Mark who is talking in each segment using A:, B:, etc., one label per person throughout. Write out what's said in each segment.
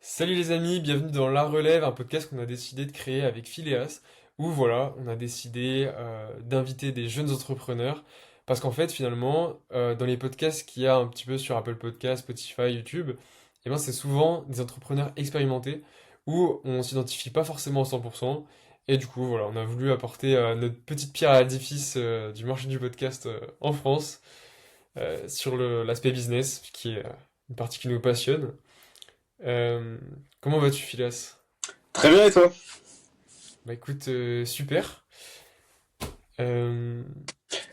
A: Salut les amis, bienvenue dans La Relève, un podcast qu'on a décidé de créer avec Phileas, où voilà, on a décidé d'inviter des jeunes entrepreneurs, parce qu'en fait finalement, dans les podcasts qu'il y a un petit peu sur Apple Podcasts, Spotify, YouTube, eh ben, c'est souvent des entrepreneurs expérimentés, où on s'identifie pas forcément à 100%, et du coup voilà, on a voulu apporter notre petite pierre à l'édifice du marché du podcast en France, sur l'aspect business, qui est une partie qui nous passionne. Euh, Comment vas-tu, Phileas?
B: Très bien, et toi?
A: Bah écoute, super. Euh,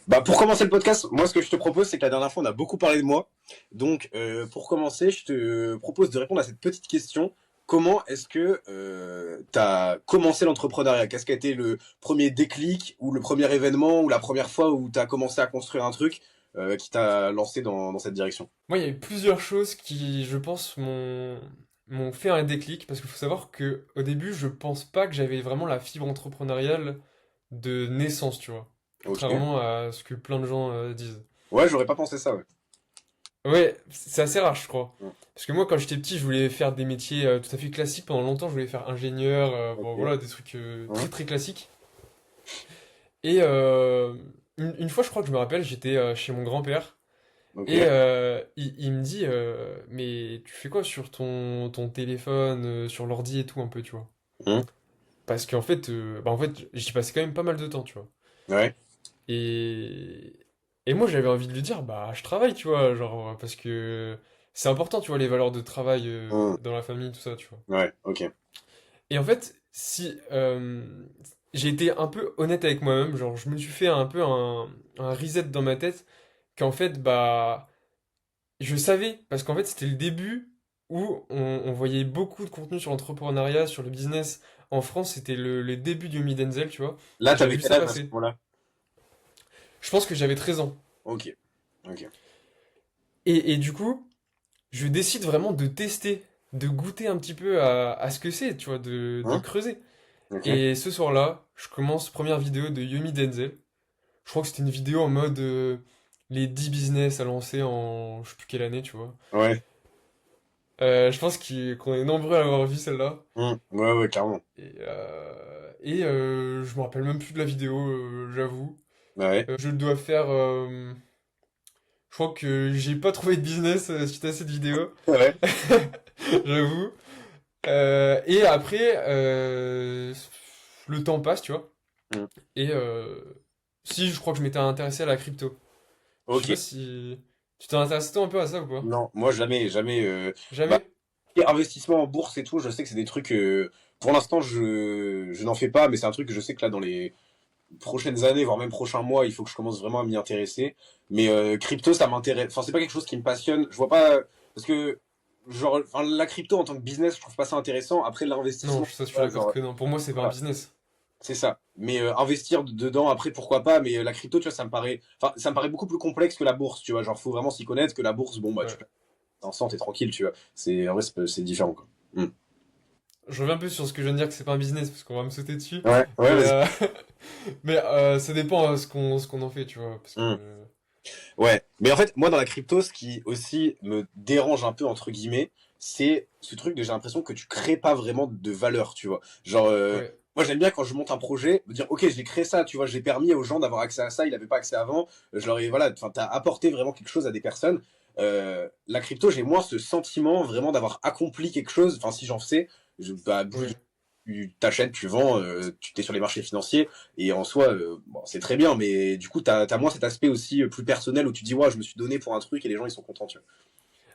B: Bah, pour commencer le podcast, moi, ce que je te propose, c'est que la dernière fois, on a beaucoup parlé de moi. Donc, pour commencer, je te propose de répondre à cette petite question. Comment est-ce que tu as commencé l'entrepreneuriat? Qu'est-ce qui a été le premier déclic ou le premier événement ou la première fois où tu as commencé à construire un truc qui t'a lancé dans cette direction?
A: Moi, il y a eu plusieurs choses qui, je pense, m'ont fait un déclic, parce qu'il faut savoir que au début, je pense pas que j'avais vraiment la fibre entrepreneuriale de naissance, tu vois.
B: Ok.
A: Contrairement à ce que plein de gens disent.
B: Ouais, j'aurais pas pensé ça, ouais.
A: Ouais, c'est assez rare, je crois.
B: Mm.
A: Parce que moi, quand j'étais petit, je voulais faire des métiers tout à fait classiques. Pendant longtemps, je voulais faire ingénieur, bon
B: Ok.
A: voilà, des trucs très
B: Hein.
A: très classiques. Et une fois, je crois que je me rappelle, j'étais chez mon grand-père
B: Ok.
A: et il me dit mais tu fais quoi sur ton téléphone, sur l'ordi et tout un peu, tu vois?
B: Hein.
A: Parce qu'en fait, bah en fait, j'y passais quand même pas mal de temps, tu vois.
B: Ouais.
A: Et et moi, j'avais envie de lui dire bah je travaille, tu vois, genre parce que c'est important, tu vois, les valeurs de travail
B: Hein.
A: dans la famille, tout ça, tu vois.
B: Ouais. Ok.
A: Et en fait, si j'ai été un peu honnête avec moi-même, genre je me suis fait un peu un reset dans ma tête, qu'en fait, bah, je savais, parce qu'en fait, c'était le début où on voyait beaucoup de contenu sur l'entrepreneuriat, sur le business. En France, c'était le début du Yomi Denzel, tu vois.
B: Là,
A: Et j'avais
B: t'avais
A: vu
B: quel
A: ça
B: âge à ce
A: passer.
B: moment-là?
A: Je pense que j'avais 13 ans.
B: Ok. Ok.
A: Et du coup, je décide vraiment de tester, de goûter un petit peu à ce que c'est, tu vois, de
B: Hein.
A: creuser.
B: Ok.
A: Et ce soir-là, je commence première vidéo de Yomi Denzel. Je crois que c'était une vidéo en mode les 10 business à lancer en je sais plus quelle année, tu vois.
B: Ouais.
A: Je pense qu'on est nombreux à l'avoir vu celle-là.
B: Ouais, ouais, clairement.
A: Et je me rappelle même plus de la vidéo, j'avoue.
B: Ouais.
A: Je dois faire. Je crois que j'ai pas trouvé de business suite à cette vidéo,
B: Ouais.
A: j'avoue. Et après, le temps passe, tu vois.
B: Mm.
A: Et si, je crois que je m'étais intéressé à la crypto. Je sais
B: Ok.
A: pas si. Tu t'es intéressé toi un peu à ça ou pas?
B: Non, moi jamais, jamais. Bah,
A: Jamais?
B: et investissement en bourse et tout, je sais que c'est des trucs. Pour l'instant, je n'en fais pas, mais c'est un truc que je sais que là, dans les prochaines années, voire même prochains mois, il faut que je commence vraiment à m'y intéresser. Mais crypto, ça m'intéresse. Enfin, c'est pas quelque chose qui me passionne. Je vois pas parce que genre, enfin, la crypto en tant que business, je trouve pas ça intéressant. Après
A: Non,
B: l'investissement,
A: ça je suis
B: voilà,
A: d'accord
B: genre,
A: que non. Pour moi, c'est pas un
B: voilà.
A: business.
B: C'est ça. Mais investir dedans, après, pourquoi pas. Mais la crypto, tu vois, ça me paraît, enfin, ça me paraît beaucoup plus complexe que la bourse, tu vois. Genre, faut vraiment s'y connaître. Que la bourse, bon, bah, tu
A: Ouais.
B: peux t'en t'es tranquille, tu vois. C'est, en vrai, c'est différent, quoi. Hmm.
A: Je reviens un peu sur ce que je viens de dire que c'est pas un business parce qu'on va me sauter dessus.
B: Ouais, ouais,
A: Mais,
B: vas-y.
A: mais ça dépend ce qu'on en fait, tu vois. Parce que.
B: Hmm. Ouais. Mais en fait, moi, dans la crypto, ce qui aussi me dérange un peu, entre guillemets, c'est ce truc de j'ai l'impression que tu crées pas vraiment de valeur, tu vois. Genre,
A: Ouais.
B: moi, j'aime bien quand je monte un projet, me dire, ok, j'ai créé ça, tu vois, j'ai permis aux gens d'avoir accès à ça, ils n'avaient pas accès avant. Je leur ai, voilà, enfin, t'as apporté vraiment quelque chose à des personnes. La crypto, j'ai moins ce sentiment vraiment d'avoir accompli quelque chose. Enfin, si j'en sais, bah,
A: Ouais.
B: tu t'achètes, tu vends, tu t'es sur les marchés financiers, et en soi, bon, c'est très bien, mais du coup, t'as moins cet aspect aussi plus personnel où tu dis, ouais, je me suis donné pour un truc et les gens ils sont contents, tu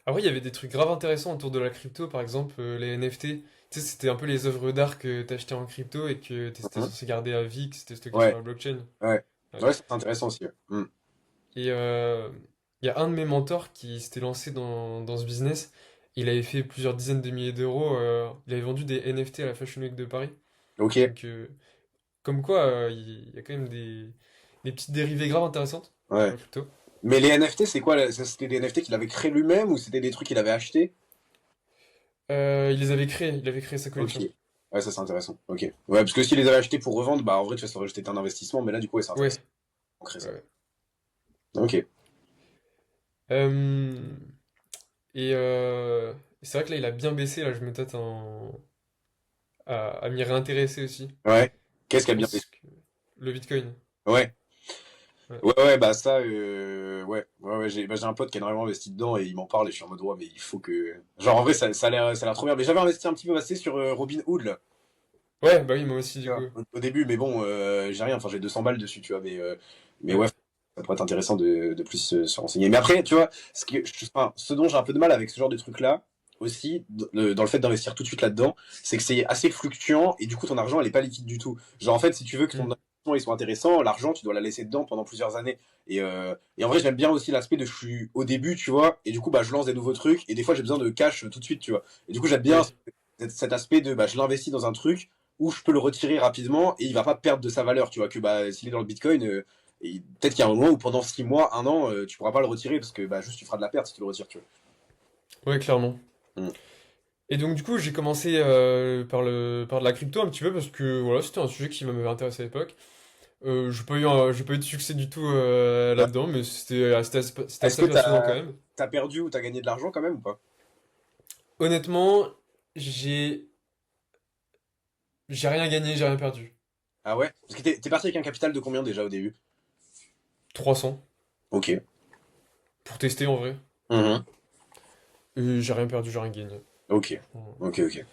A: Après, il y avait des trucs grave intéressants autour de la crypto, par exemple les NFT. Tu sais, c'était un peu les œuvres d'art que t'achetais en crypto et que t'étais
B: vois.
A: censé garder à vie, que c'était stocké sur
B: Ouais,
A: la blockchain.
B: ouais.
A: Ouais.
B: Ouais, c'est intéressant aussi. Ouais.
A: Et il y a un de mes mentors qui s'était lancé dans ce business. Il avait fait plusieurs dizaines de milliers d'euros. Il avait vendu des NFT à la Fashion Week de Paris.
B: Ok,
A: Donc, comme quoi, il y a quand même des petites dérivées graves intéressantes sur
B: ouais.
A: la crypto.
B: Mais les NFT, c'est quoi? C'était des NFT qu'il avait créé lui-même ou c'était des trucs qu'il avait achetés?
A: Il les avait créés, il avait créé sa
B: Ok.
A: collection.
B: Ouais, ça c'est intéressant. Ok. Ouais, parce que s'il les avait achetés pour revendre, bah en vrai, tu vois, ça aurait juste été un investissement, mais là, du coup, ouais, c'est intéressant.
A: Ouais,
B: On crée ça.
A: ouais.
B: Ok.
A: Euh, et C'est vrai que là, il a bien baissé, là, je me tâte à m'y réintéresser aussi.
B: Ouais. Qu'est-ce
A: Je
B: qui a bien fait?
A: pense que le Bitcoin.
B: Ouais.
A: Ouais.
B: Ouais, bah ça, ouais, j'ai un pote qui a énormément investi dedans et il m'en parle et je suis en mode, ouais, mais il faut que. Genre, en vrai, ça a l'air trop bien. Mais j'avais investi un petit peu passé sur Robinhood, là.
A: Ouais, bah oui, moi aussi,
B: Tu
A: du
B: vois,
A: coup.
B: au début, mais bon, j'ai rien, enfin, j'ai 200 balles dessus, tu vois, mais
A: Ouais.
B: ouais, ça pourrait être intéressant de plus se renseigner. Mais après, tu vois, enfin, ce dont j'ai un peu de mal avec ce genre de truc-là, aussi, dans le fait d'investir tout de suite là-dedans, c'est que c'est assez fluctuant et du coup, ton argent, elle est pas liquide du tout. Genre, en fait, si tu veux que ton
A: Hmm.
B: investissement il soit intéressant, l'argent, tu dois la laisser dedans pendant plusieurs années. Et en vrai, j'aime bien aussi l'aspect de je suis au début, tu vois, et du coup, bah, je lance des nouveaux trucs et des fois, j'ai besoin de cash tout de suite, tu vois. Et du coup, j'aime bien
A: Oui.
B: cet aspect de bah, je l'investis dans un truc où je peux le retirer rapidement et il va pas perdre de sa valeur, tu vois, que bah, s'il est dans le Bitcoin, peut-être qu'il y a un moment où pendant 6 mois, un an, tu pourras pas le retirer parce que bah, juste tu feras de la perte si tu le retires, tu
A: Ouais, clairement.
B: vois. Mm.
A: Et donc, du coup, j'ai commencé par de la crypto un petit peu parce que voilà, c'était un sujet qui m'avait intéressé à l'époque. J'ai pas eu de succès du tout
B: Ouais.
A: là-dedans, mais c'était
B: Est-ce
A: assez
B: que
A: passionnant quand même.
B: t'as perdu ou t'as gagné de l'argent quand même ou pas?
A: Honnêtement, j'ai j'ai rien gagné, j'ai rien perdu.
B: Ah ouais? Parce que t'es parti avec un capital de combien déjà au début?
A: 300
B: Ok.
A: pour tester en vrai.
B: Mhm.
A: Et j'ai rien perdu, j'ai rien gagné.
B: Ok.
A: Voilà.
B: Ok, ok.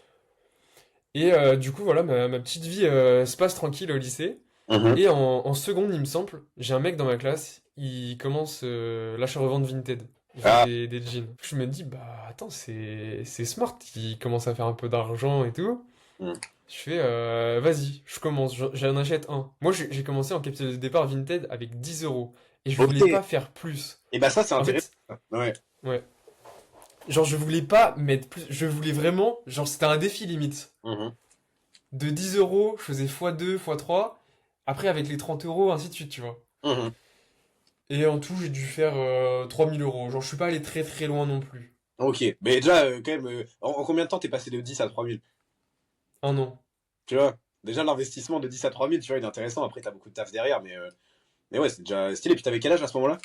A: Et du coup, voilà, ma petite vie se passe tranquille au lycée.
B: Mhm.
A: Et en seconde, il me semble, j'ai un mec dans ma classe, il commence l'achat-revente Vinted. Il vend
B: Ah.
A: des jeans. Je me dis, bah attends, c'est smart, il commence à faire un peu d'argent et tout.
B: Mm.
A: Je fais, vas-y, je commence, j'en achète un. Moi, j'ai commencé en capital de départ Vinted avec 10 euros. Et je
B: Ok.
A: voulais pas faire plus.
B: Et bah ça, c'est
A: En
B: intéressant.
A: fait,
B: Ouais.
A: ouais. Genre, je voulais pas mettre plus. Je voulais vraiment. Genre, c'était un défi limite.
B: Mhm.
A: De 10 euros, je faisais x2, x3. Après, avec les 30 euros, ainsi de suite, tu vois.
B: Mhm.
A: Et en tout, j'ai dû faire 3000 euros. Genre, je suis pas allé très très loin non plus.
B: Ok. Mais déjà, quand même, en combien de temps t'es passé de 10 à 3000?
A: Un an.
B: Tu vois? Déjà, l'investissement de 10 à 3000, tu vois, il est intéressant. Après, t'as beaucoup de taf derrière, mais ouais, c'est déjà stylé. Puis t'avais quel âge à ce moment-là?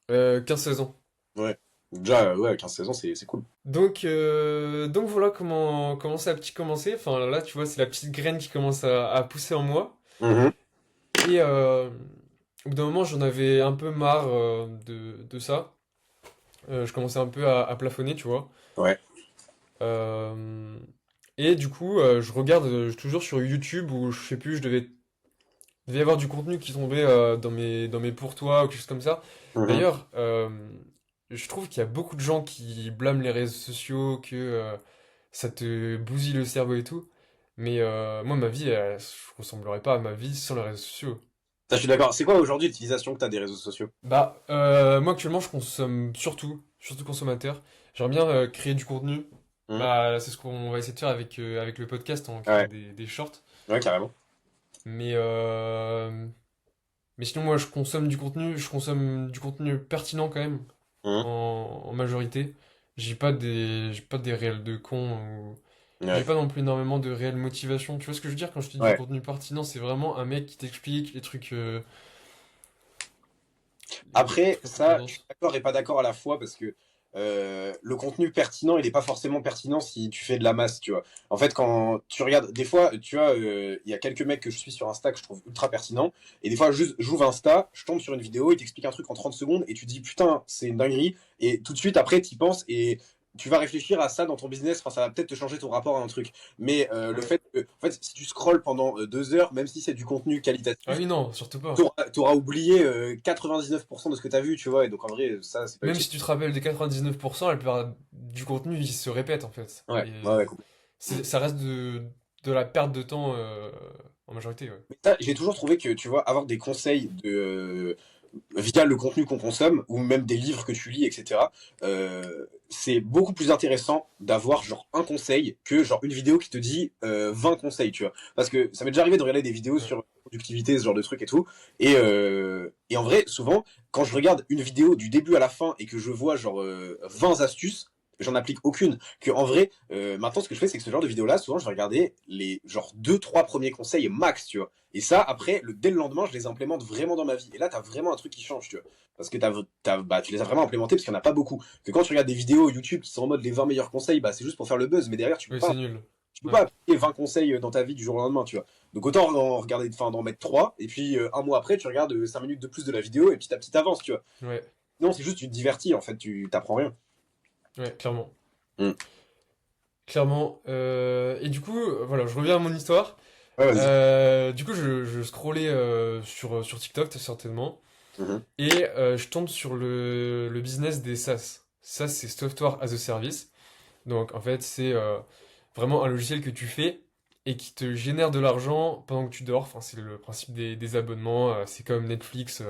A: 15-16 ans.
B: Ouais. Déjà, ouais, 15 16 ans, c'est cool.
A: Donc voilà comment ça a petit commencé. Enfin, là, tu vois, c'est la petite graine qui commence à pousser en moi.
B: Mhm.
A: Et au bout d'un moment, j'en avais un peu marre de ça. Je commençais un peu à plafonner, tu vois.
B: Ouais.
A: Euh, et du coup, je regarde toujours sur YouTube où je sais plus, devait y avoir du contenu qui tombait dans mes pour toi ou quelque chose comme ça.
B: Mhm.
A: D'ailleurs, je trouve qu'il y a beaucoup de gens qui blâment les réseaux sociaux, que ça te bousille le cerveau et tout. Mais moi, ma vie, je ressemblerais pas à ma vie sans les réseaux sociaux.
B: Ça, je suis d'accord. C'est quoi aujourd'hui l'utilisation que t'as des réseaux sociaux?
A: Bah, moi actuellement, je consomme surtout consommateur. J'aimerais bien créer du contenu.
B: Mhm.
A: Bah, c'est ce qu'on va essayer de faire avec le podcast en créant
B: Ouais.
A: des shorts.
B: Ouais, carrément.
A: Mais, euh, mais sinon, moi, je consomme du contenu pertinent quand même,
B: Mhm.
A: en majorité. J'ai pas des réels de cons, ou j'ai
B: Ouais.
A: pas non plus énormément de réelle motivation. Tu vois ce que je veux dire quand je te dis du
B: Ouais.
A: contenu pertinent, c'est vraiment un mec qui t'explique les
B: Après,
A: trucs un peu
B: ça, je suis
A: tendance.
B: d'accord et pas d'accord à la fois parce que le contenu pertinent, il n'est pas forcément pertinent si tu fais de la masse, tu vois. En fait, quand tu regardes, des fois, tu vois, il y a quelques mecs que je suis sur Insta que je trouve ultra pertinents, et des fois, juste, j'ouvre Insta, je tombe sur une vidéo, il t'explique un truc en 30 secondes, et tu te dis, putain, c'est une dinguerie, et tout de suite, après, tu y penses, et tu vas réfléchir à ça dans ton business, enfin, ça va peut-être te changer ton rapport à un truc. Mais le
A: Ouais.
B: fait que, en fait, si tu scrolles pendant 2 heures, même si c'est du contenu
A: Ah
B: qualitatif,
A: oui, non, surtout pas.
B: t'auras oublié 99% de ce que t'as vu, tu vois, et donc en vrai, ça, c'est pas
A: Même
B: utile.
A: si tu te rappelles des 99%, la plupart du contenu, il se répète en fait.
B: Ouais,
A: Et
B: ouais, ouais.
A: ça reste de la perte de temps en majorité, ouais.
B: Mais ça, j'ai toujours trouvé que, tu vois, avoir des conseils via le contenu qu'on consomme, ou même des livres que tu lis, etc., c'est beaucoup plus intéressant d'avoir, genre, un conseil que, genre, une vidéo qui te dit 20 conseils, tu vois. Parce que ça m'est déjà arrivé de regarder des vidéos
A: Ouais.
B: sur productivité, ce genre de trucs et tout, et en vrai, souvent, quand je regarde une vidéo du début à la fin et que je vois, genre, 20 astuces, j'en applique aucune. Que en vrai, maintenant, ce que je fais, c'est que ce genre de vidéo-là, souvent, je vais regarder les genre deux, trois premiers conseils max, tu vois. Et ça, après, dès le lendemain, je les implémente vraiment dans ma vie. Et là, t'as vraiment un truc qui change, tu vois. Parce que bah, tu les as vraiment implémentés parce qu'il n'y en a pas beaucoup. Que quand tu regardes des vidéos YouTube qui sont en mode les 20 meilleurs conseils, bah, c'est juste pour faire le buzz. Mais derrière,
A: Oui, c'est nul.
B: tu peux
A: Ouais.
B: pas appliquer 20 conseils dans ta vie du jour au lendemain, tu vois. Donc autant en regarder, enfin, d'en mettre 3 et puis un mois après, tu regardes 5 minutes de plus de la vidéo, et petit à petit, t'avances, tu vois.
A: Ouais.
B: Non, c'est juste, tu te divertis, en fait, tu t'apprends rien.
A: Ouais, clairement.
B: Mm.
A: Clairement. Et du coup, voilà, je reviens à mon histoire.
B: Ouais, vas-y.
A: Du coup, je scrollais sur TikTok, certainement.
B: Mhm.
A: Et je tombe sur le business des SaaS. SaaS, c'est Software as a Service. Donc, en fait, c'est vraiment un logiciel que tu fais et qui te génère de l'argent pendant que tu dors. Enfin, c'est le principe des abonnements. C'est comme Netflix.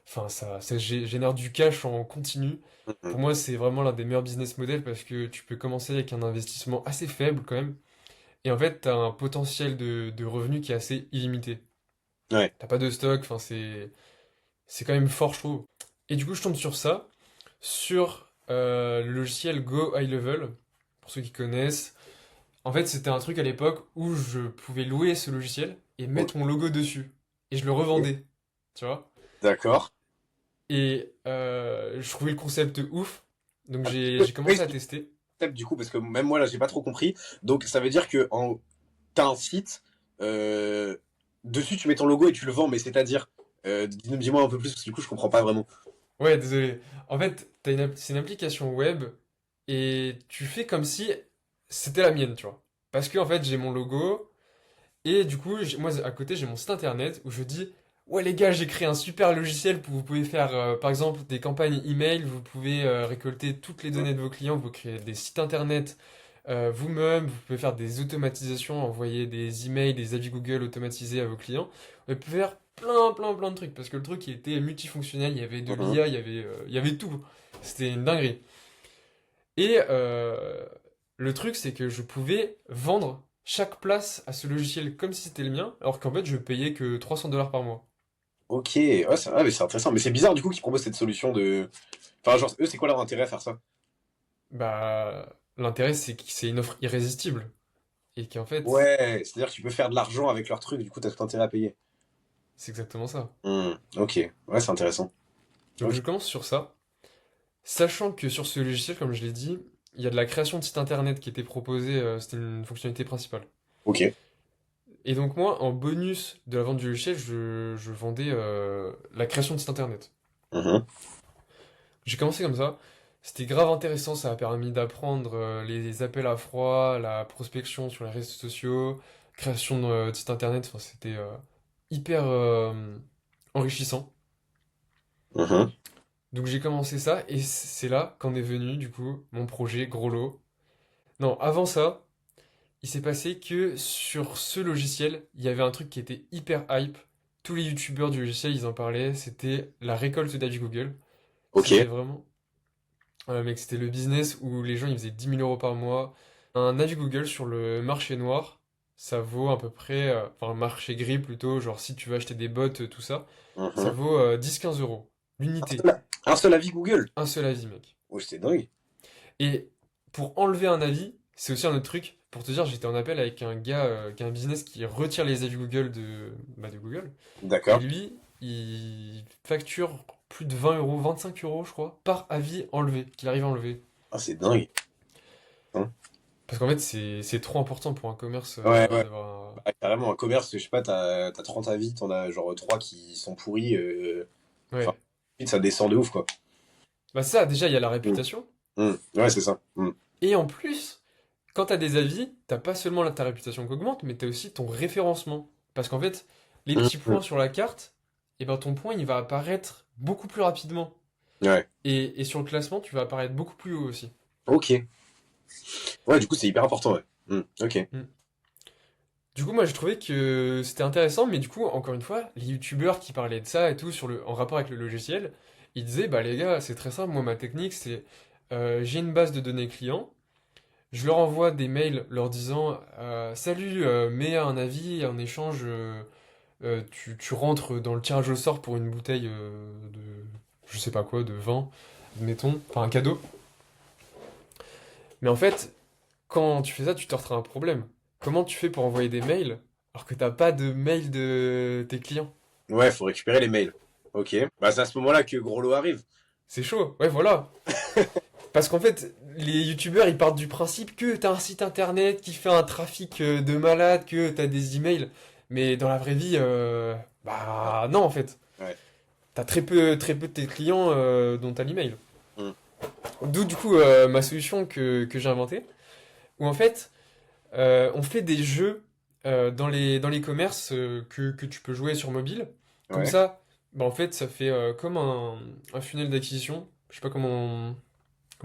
A: Enfin, ça génère du cash en continu.
B: Mhm.
A: Pour moi, c'est vraiment l'un des meilleurs business models parce que tu peux commencer avec un investissement assez faible quand même. Et en fait, tu as un potentiel de revenu qui est assez illimité.
B: Ouais.
A: T'as pas de stock, enfin, c'est quand même fort chaud. Et du coup, je tombe sur ça, sur le logiciel Go High Level, pour ceux qui connaissent. En fait, c'était un truc à l'époque où je pouvais louer ce logiciel et
B: Ok.
A: mettre mon logo dessus. Et je le revendais, tu vois.
B: D'accord.
A: Et je trouvais le concept ouf. Donc
B: Ah,
A: j'ai
B: oui,
A: commencé à tester.
B: du coup, parce que même moi, là, j'ai pas trop compris. Donc, ça veut dire que t'as un site, euh, dessus, tu mets ton logo et tu le vends, mais c'est-à-dire, dis-moi un peu plus, parce que du coup, je comprends pas vraiment.
A: Ouais, désolé. En fait, c'est une application web et tu fais comme si c'était la mienne, tu vois. Parce que en fait, j'ai mon logo et du coup, moi à côté, j'ai mon site internet où je dis, ouais les gars, j'ai créé un super logiciel pour vous pouvez faire par exemple des campagnes email, vous pouvez récolter toutes les
B: Mhm.
A: données de vos clients, vous créer des sites internet vous-même, vous pouvez faire des automatisations, envoyer des emails, des avis Google automatisés à vos clients. Vous pouvez faire plein de trucs parce que le truc il était multifonctionnel, il y avait de
B: Mhm.
A: l'IA, il y avait tout. C'était une dinguerie. Et le truc c'est que je pouvais vendre chaque place à ce logiciel comme si c'était le mien, alors qu'en fait je payais que 300 $ par mois.
B: Ok, ouais, mais c'est intéressant. Mais c'est bizarre, du coup, qu'ils proposent cette solution de. Enfin, genre, eux, c'est quoi leur intérêt à faire ça?
A: Bah l'intérêt c'est que c'est une offre irrésistible et qu'en fait
B: Ouais, c'est-à-dire que tu peux faire de l'argent avec leur truc, du coup, t'as tout intérêt à payer.
A: c'est exactement ça.
B: Ok, ouais, c'est intéressant.
A: Donc
B: Ok.
A: je commence sur ça. Sachant que sur ce logiciel, comme je l'ai dit, il y a de la création de site internet qui était proposée, c'était une fonctionnalité principale.
B: Ok.
A: Et donc moi, en bonus de la vente du logiciel, je vendais la création de site internet.
B: Mhm.
A: J'ai commencé comme ça. C'était grave intéressant, ça a permis d'apprendre les appels à froid, la prospection sur les réseaux sociaux, création de site internet, enfin, c'était hyper enrichissant.
B: Mhm.
A: Donc j'ai commencé ça et c'est là qu'en est venu du coup mon projet Gros Lot. Non, avant ça, il s'est passé que sur ce logiciel, il y avait un truc qui était hyper hype. Tous les youtubeurs du logiciel, ils en parlaient. C'était la récolte d'avis Google.
B: Ok.
A: C'était vraiment. Mec, c'était le business où les gens ils faisaient 10 000 € par mois. Un avis Google sur le marché noir, ça vaut à peu près. Enfin, marché gris plutôt, genre si tu veux acheter des bots, tout ça, ça
B: Mhm.
A: vaut 10-15 € l'unité.
B: Un seul avis Google.
A: Un seul avis, mec.
B: Oh, c'est dingue.
A: Et pour enlever un avis, c'est aussi un autre truc. Pour te dire, j'étais en appel avec un gars qui a un business qui retire les avis Google de Google. Et
B: D'accord.
A: lui, il facture plus de 20 €, 25 € je crois, par avis enlevé, qu'il arrive à enlever.
B: Ah, c'est dingue. Hein.
A: Parce qu'en fait, c'est trop important pour un commerce
B: Ouais, ouais.
A: d'avoir
B: Bah, carrément, un commerce, je sais pas, t'as 30 avis, t'en as genre 3 qui sont pourris. Enfin,
A: Ouais.
B: vite, ça descend de ouf, quoi.
A: Bah ça, déjà, il y a la
B: Mm.
A: réputation.
B: Ouais, c'est ça.
A: Et en plus, quand t'as des avis, t'as pas seulement ta réputation qui augmente, mais t'as aussi ton référencement. Parce qu'en fait, les petits
B: Mm.
A: points sur la carte, et ben ton point il va apparaître beaucoup plus rapidement.
B: Ouais.
A: Et sur le classement, tu vas apparaître beaucoup plus haut aussi.
B: Ok. Ouais, du coup, c'est hyper important, ouais. Ok.
A: Mm. Du coup, moi j'ai trouvé que c'était intéressant, mais du coup, encore une fois, les youtubeurs qui parlaient de ça et tout en rapport avec le logiciel, ils disaient, bah les gars, c'est très simple, moi ma technique c'est j'ai une base de données clients. Je leur envoie des mails leur disant salut, mets un avis en échange, tu rentres dans le tirage au sort pour une bouteille de je sais pas quoi, de vin, admettons, enfin un cadeau. Mais en fait, quand tu fais ça, tu te retrouves un problème. Comment tu fais pour envoyer des mails alors que t'as pas de mail de tes clients?
B: Ouais, faut récupérer les mails. Ok. Bah, c'est à ce moment-là que Gros Lot arrive.
A: C'est chaud. Ouais, voilà. Parce qu'en fait, les youtubeurs, ils partent du principe que t'as un site internet qui fait un trafic de malade, que t'as des emails. Mais dans la vraie vie,
B: Ouais.
A: bah non, en fait.
B: Ouais.
A: T'as très peu de tes clients dont t'as l'email.
B: Hmm.
A: D'où du coup ma solution que j'ai inventée, où en fait, on fait des jeux dans les commerces que tu peux jouer sur mobile. Comme
B: Ouais.
A: ça, bah en fait, ça fait comme un funnel d'acquisition. Je sais pas comment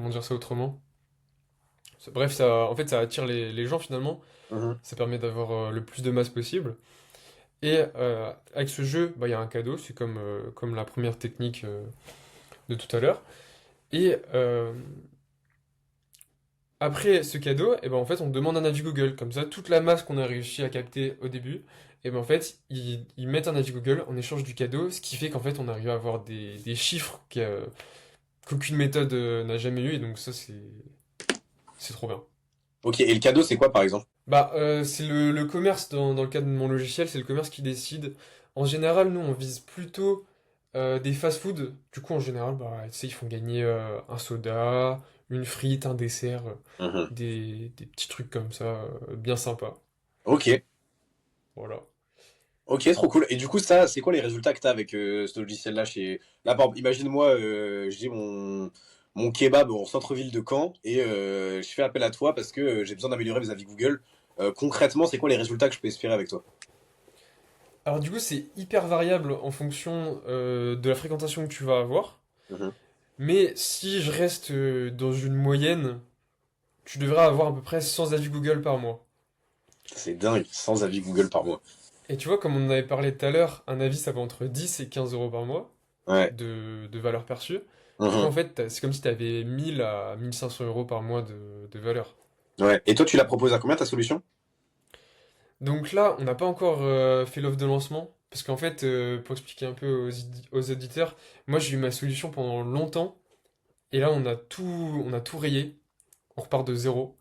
A: dire ça autrement. Bref, ça, en fait, ça attire les gens finalement.
B: Mhm.
A: Ça permet d'avoir le plus de masse possible. Et avec ce jeu, bah, il y a un cadeau. C'est comme la première technique de tout à l'heure. Et après ce cadeau, et ben en fait, on demande un avis Google. Comme ça, toute la masse qu'on a réussi à capter au début, et ben en fait, ils mettent un avis Google en échange du cadeau, ce qui fait qu'en fait, on arrive à avoir des chiffres qu'aucune méthode n'a jamais eu. Et donc ça, c'est trop bien.
B: Ok, et le cadeau, c'est quoi, par exemple?
A: Bah, c'est le commerce dans le cadre de mon logiciel, c'est le commerce qui décide. En général, nous, on vise plutôt des fast-food. Du coup, en général, bah, tu sais, ils font gagner un soda, une frite, un dessert,
B: Mhm.
A: des petits trucs comme ça, bien sympas.
B: Ok.
A: Voilà.
B: Ok, trop cool. Et du coup, ça, c'est quoi les résultats que t'as avec ce logiciel-là chez... Là, par exemple, imagine-moi, j'ai mon kebab en centre-ville de Caen et je fais appel à toi parce que j'ai besoin d'améliorer mes avis Google. Concrètement, c'est quoi les résultats que je peux espérer avec toi?
A: Alors, du coup, c'est hyper variable en fonction de la fréquentation que tu vas avoir.
B: Mhm.
A: Mais si je reste dans une moyenne, tu devrais avoir à peu près 100 avis Google par mois.
B: C'est dingue, 100 avis Google par mois.
A: Et tu vois, comme on en avait parlé tout à l'heure, un avis, ça va entre 10 et 15 euros par mois
B: Ouais.
A: de valeur perçue. Du coup,
B: Mhm.
A: en fait, c'est comme si tu avais 1000 à 1500 euros par mois de valeur.
B: Ouais. Et toi, tu la proposes à combien ta solution?
A: Donc là, on n'a pas encore fait l'offre de lancement. Parce qu'en fait, pour expliquer un peu aux auditeurs, moi j'ai eu ma solution pendant longtemps. Et là, on a tout rayé. On repart de zéro.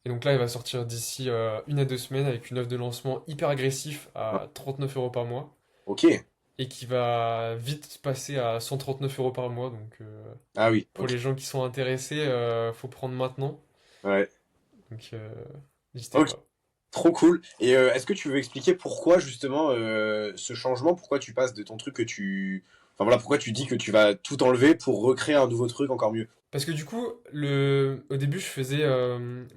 A: Et donc là, il va sortir d'ici 1 à 2 semaines avec une offre de lancement hyper agressif
B: Ouais.
A: à 39 euros par mois.
B: Ok.
A: Et qui va vite passer à 139 euros par mois. Donc
B: Ah oui,
A: pour
B: ok.
A: les gens qui sont intéressés, faut prendre maintenant.
B: Ouais.
A: Donc n'hésitez
B: Ok.
A: pas.
B: Trop cool. Et est-ce que tu veux expliquer pourquoi justement ce changement, pourquoi tu passes de ton truc que tu... Enfin voilà, pourquoi tu dis que tu vas tout enlever pour recréer un nouveau truc encore mieux?
A: Parce que du coup, au début, je faisais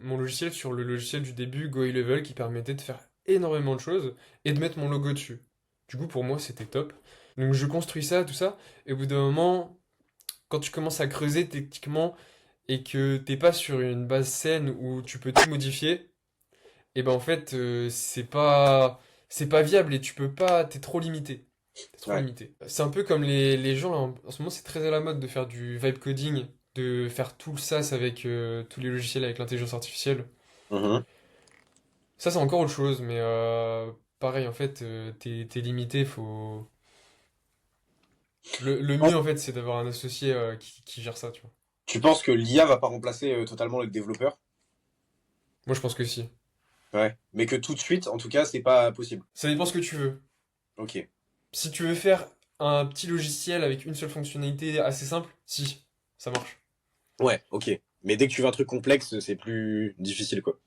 A: mon logiciel sur le logiciel du début, GoElevel, qui permettait de faire énormément de choses et de mettre mon logo dessus. Du coup, pour moi, c'était top. Donc je construis ça, tout ça, et au bout d'un moment, quand tu commences à creuser techniquement et que t'es pas sur une base saine où tu peux tout modifier, et ben en fait, c'est pas viable et tu peux pas, t'es trop limité. T'es trop
B: Ouais.
A: limité. C'est un peu comme les gens là, en ce moment, c'est très à la mode de faire du vibe coding, de faire tout le SaaS avec tous les logiciels avec l'intelligence artificielle.
B: Mhm.
A: Ça, c'est encore autre chose, mais pareil, en fait, t'es limité, faut. Le mieux, en fait, c'est d'avoir un associé qui gère ça, tu vois.
B: Tu penses que l'IA va pas remplacer totalement le développeur?
A: Moi, je pense que si.
B: Ouais. Mais que tout de suite, en tout cas, c'est pas possible.
A: Ça dépend ce que tu veux.
B: Ok.
A: Si tu veux faire un petit logiciel avec une seule fonctionnalité assez simple, si, ça marche.
B: Ouais, ok. Mais dès que tu veux un truc complexe, c'est plus difficile, quoi.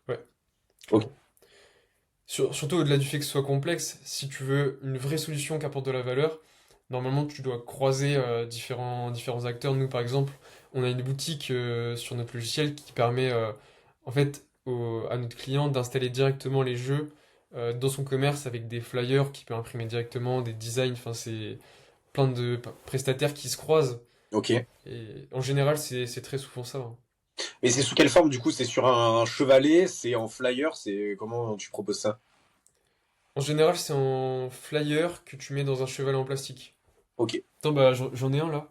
A: Ouais,
B: Ok.
A: clairement. Surtout au-delà du fait que ce soit complexe, si tu veux une vraie solution qui apporte de la valeur, normalement tu dois croiser différents acteurs. Nous par exemple, on a une boutique sur notre logiciel qui permet en fait à notre client d'installer directement les jeux dans son commerce avec des flyers qu'il peut imprimer directement, des designs, enfin c'est plein de prestataires qui se croisent.
B: Ok.
A: Et en général c'est très souvent ça, hein.
B: Et c'est sous quelle forme, du coup? C'est sur un chevalet? C'est en flyer? C'est comment tu proposes ça?
A: En général c'est en flyer que tu mets dans un chevalet en plastique.
B: Ok.
A: Attends bah j'en ai un là.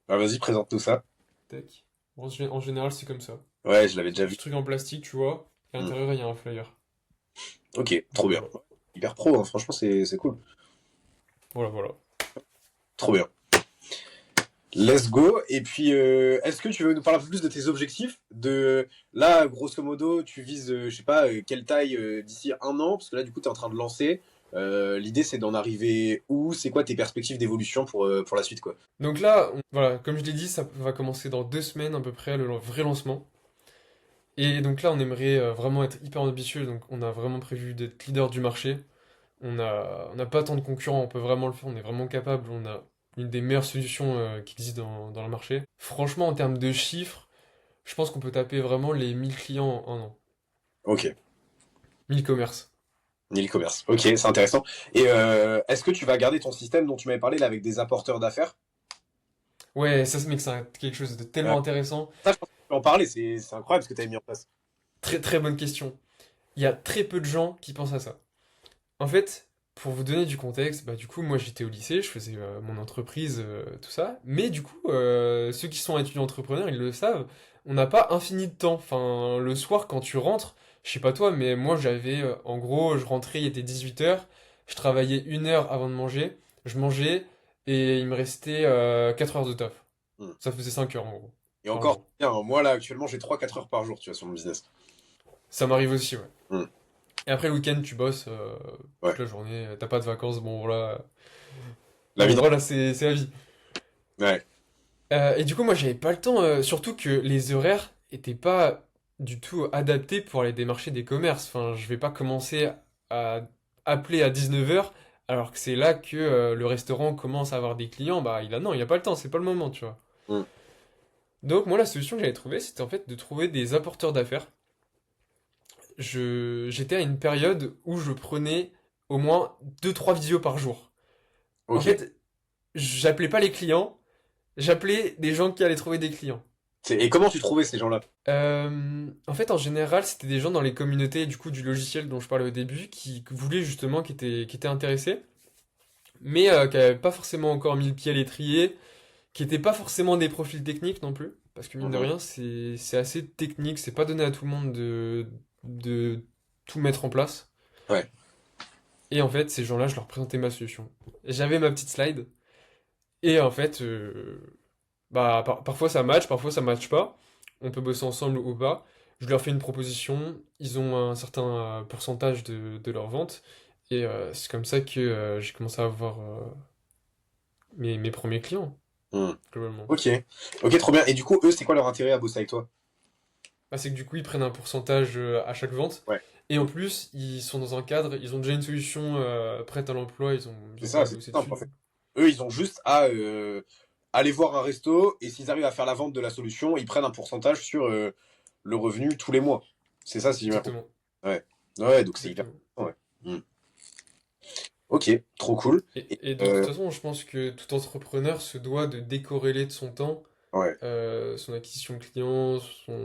B: Bah, vas-y, présente-nous ça.
A: Tac. Bon, en général, c'est comme ça.
B: Ouais, je l'avais
A: C'est un
B: déjà
A: petit
B: vu.
A: truc en plastique, tu vois. Et à
B: Hmm.
A: l'intérieur, il y a un flyer.
B: Ok,
A: Donc
B: trop bien.
A: voilà.
B: Hyper pro, hein. Franchement, c'est cool.
A: Voilà, voilà.
B: Trop bien. Let's go. Et puis, est-ce que tu veux nous parler un peu plus de tes objectifs? Là, grosso modo, tu vises, je sais pas, quelle taille d'ici un an? Parce que là, du coup, tu es en train de lancer. L'idée, c'est d'en arriver où? C'est quoi tes perspectives d'évolution pour la suite, quoi?
A: Donc là, voilà, comme je l'ai dit, ça va commencer dans 2 semaines à peu près le vrai lancement. Et donc là, on aimerait vraiment être hyper ambitieux. Donc on a vraiment prévu d'être leader du marché. On n'a pas tant de concurrents, on peut vraiment le faire, on est vraiment capable. On a une des meilleures solutions qui existent dans le marché. Franchement, en termes de chiffres, je pense qu'on peut taper vraiment les 1000 clients en un an.
B: Ok.
A: 1000 commerces.
B: Ni commerce. Ok, c'est intéressant. Et est-ce que tu vas garder ton système dont tu m'avais parlé là avec des apporteurs d'affaires?
A: Ouais, ça, mec, c'est quelque chose de
B: Euh,
A: tellement intéressant.
B: Ça, je pense que tu peux en parler. C'est incroyable ce que tu avais mis en place.
A: Très très bonne question. Il y a très peu de gens qui pensent à ça. En fait, pour vous donner du contexte, bah du coup, moi j'étais au lycée, je faisais mon entreprise, tout ça. Mais du coup, ceux qui sont étudiants entrepreneurs, ils le savent, on n'a pas infini de temps. Enfin, le soir, quand tu rentres, je sais pas toi, mais moi j'avais, en gros, je rentrais, il était 18 h, je travaillais 1 heure avant de manger, je mangeais, et il me restait 4 heures de taf.
B: Hmm.
A: Ça faisait 5 heures en gros,
B: Et
A: par
B: encore,
A: jour.
B: bien, moi là actuellement j'ai 3 4 heures par jour, tu vois, sur mon business.
A: Ça m'arrive aussi, ouais.
B: Hmm.
A: Et après le week-end, tu bosses toute
B: Ouais.
A: la journée, t'as pas de vacances, bon voilà.
B: La vie
A: Bon
B: de...
A: voilà, c'est la vie.
B: Ouais.
A: Et du coup, moi, j'avais pas le temps, surtout que les horaires étaient pas du tout adaptés pour aller démarcher des commerces. Enfin, je vais pas commencer à appeler à 19 h alors que c'est là que le restaurant commence à avoir des clients. Bah, non, il a pas le temps, c'est pas le moment, tu vois.
B: Hmm.
A: Donc, moi, la solution que j'avais trouvée, c'était en fait de trouver des apporteurs d'affaires. J'étais à une période où je prenais au moins 2 3 visios par jour. En
B: Ok.
A: fait, j'appelais pas les clients, j'appelais des gens qui allaient trouver des clients.
B: Et comment tu trouvais ces gens-là?
A: En fait, en général, c'était des gens dans les communautés du coup du logiciel dont je parlais au début qui voulaient justement, qui étaient intéressés, mais qui n'avaient pas forcément encore mis le pied à l'étrier, qui n'étaient pas forcément des profils techniques non plus, parce que mine de
B: Mhm.
A: rien, c'est assez technique, c'est pas donné à tout le monde de tout mettre en place.
B: Ouais.
A: Et en fait, ces gens-là, je leur présentais ma solution. J'avais ma petite slide, et en fait, bah, parfois ça match, parfois ça match pas. On peut bosser ensemble ou pas. Je leur fais une proposition, ils ont un certain pourcentage de leur vente. Et c'est comme ça que j'ai commencé à avoir mes premiers clients,
B: Hmm.
A: globalement.
B: Ok. Ok, trop bien. Et du coup, eux, c'est quoi leur intérêt à bosser avec toi?
A: Bah, c'est que du coup, ils prennent un pourcentage à chaque vente.
B: Ouais.
A: Et en plus, ils sont dans un cadre, ils ont déjà une solution prête à l'emploi, ils
B: C'est
A: ont pas
B: ça,
A: à
B: c'est
A: bosser
B: simple
A: dessus.
B: en fait. Eux, ils ont juste à aller voir un resto et s'ils arrivent à faire la vente de la solution, ils prennent un pourcentage sur le revenu tous les mois. C'est ça, si j'ai bien compris.
A: Exactement.
B: Ouais. Ouais, donc c'est hyper
A: Exactement.
B: important, ouais. Hmm. Ok, trop cool. Et,
A: Et de toute façon, je pense que tout entrepreneur se doit de décorréler de son temps
B: ouais.
A: son acquisition client, son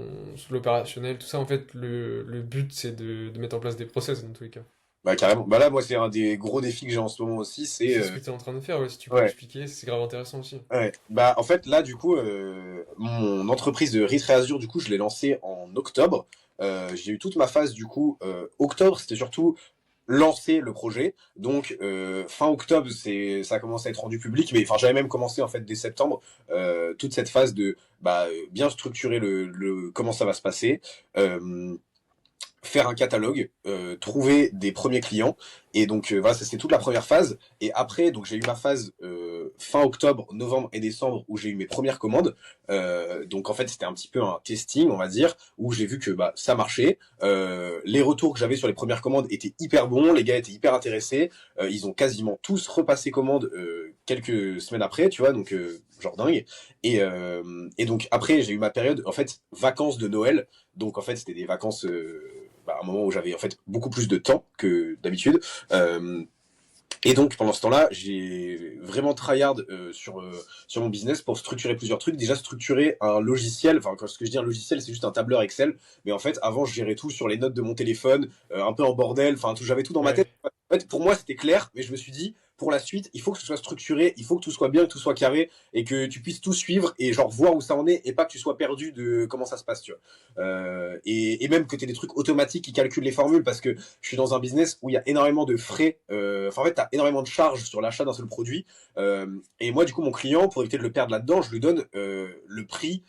A: l'opérationnel, tout ça, en fait, le but, c'est de mettre en place des process dans tous les cas.
B: Bah carrément. Bah là, moi, c'est un des gros défis que j'ai en ce moment aussi, c'est
A: C'est ce que tu es en train de faire, ouais, si tu peux
B: ouais.
A: expliquer, c'est grave intéressant aussi.
B: Ouais. Bah en fait, là, du coup, mon entreprise de Ritre et Azure, du coup, je l'ai lancée en octobre. J'ai eu toute ma phase, du coup, octobre, c'était surtout lancer le projet. Donc fin octobre, ça a commencé à être rendu public, mais enfin j'avais même commencé en fait dès septembre toute cette phase de bien structurer comment ça va se passer. Faire un catalogue, trouver des premiers clients. Et donc voilà, ça c'est toute la première phase. Et après, donc j'ai eu ma phase fin octobre, novembre et décembre où j'ai eu mes premières commandes. Donc en fait, c'était un petit peu un testing, on va dire, où j'ai vu que ça marchait. Les retours que j'avais sur les premières commandes étaient hyper bons, les gars étaient hyper intéressés. Ils ont quasiment tous repassé commande quelques semaines après, tu vois, donc genre dingue. Et donc après, j'ai eu ma période, en fait, vacances de Noël. Donc en fait, c'était des vacances un moment où j'avais en fait beaucoup plus de temps que d'habitude. Euh, et donc pendant ce temps-là, j'ai vraiment tryhard sur mon business pour structurer plusieurs trucs. Déjà structurer un logiciel. Enfin, quand ce que je dis un logiciel, c'est juste un tableur Excel. Mais en fait, avant, je gérais tout sur les notes de mon téléphone, un peu en bordel. Enfin, tout, j'avais tout dans ma tête.
A: Ouais,
B: En fait, pour moi, c'était clair, mais je me suis dit, pour la suite, il faut que ce soit structuré, il faut que tout soit bien, que tout soit carré et que tu puisses tout suivre et genre voir où ça en est et pas que tu sois perdu de comment ça se passe, tu vois. Et même que tu aies des trucs automatiques qui calculent les formules parce que je suis dans un business où il y a énormément de frais. Enfin, en fait, tu as énormément de charges sur l'achat d'un seul produit. Euh, et moi, du coup, mon client, pour éviter de le perdre là-dedans, je lui donne le prix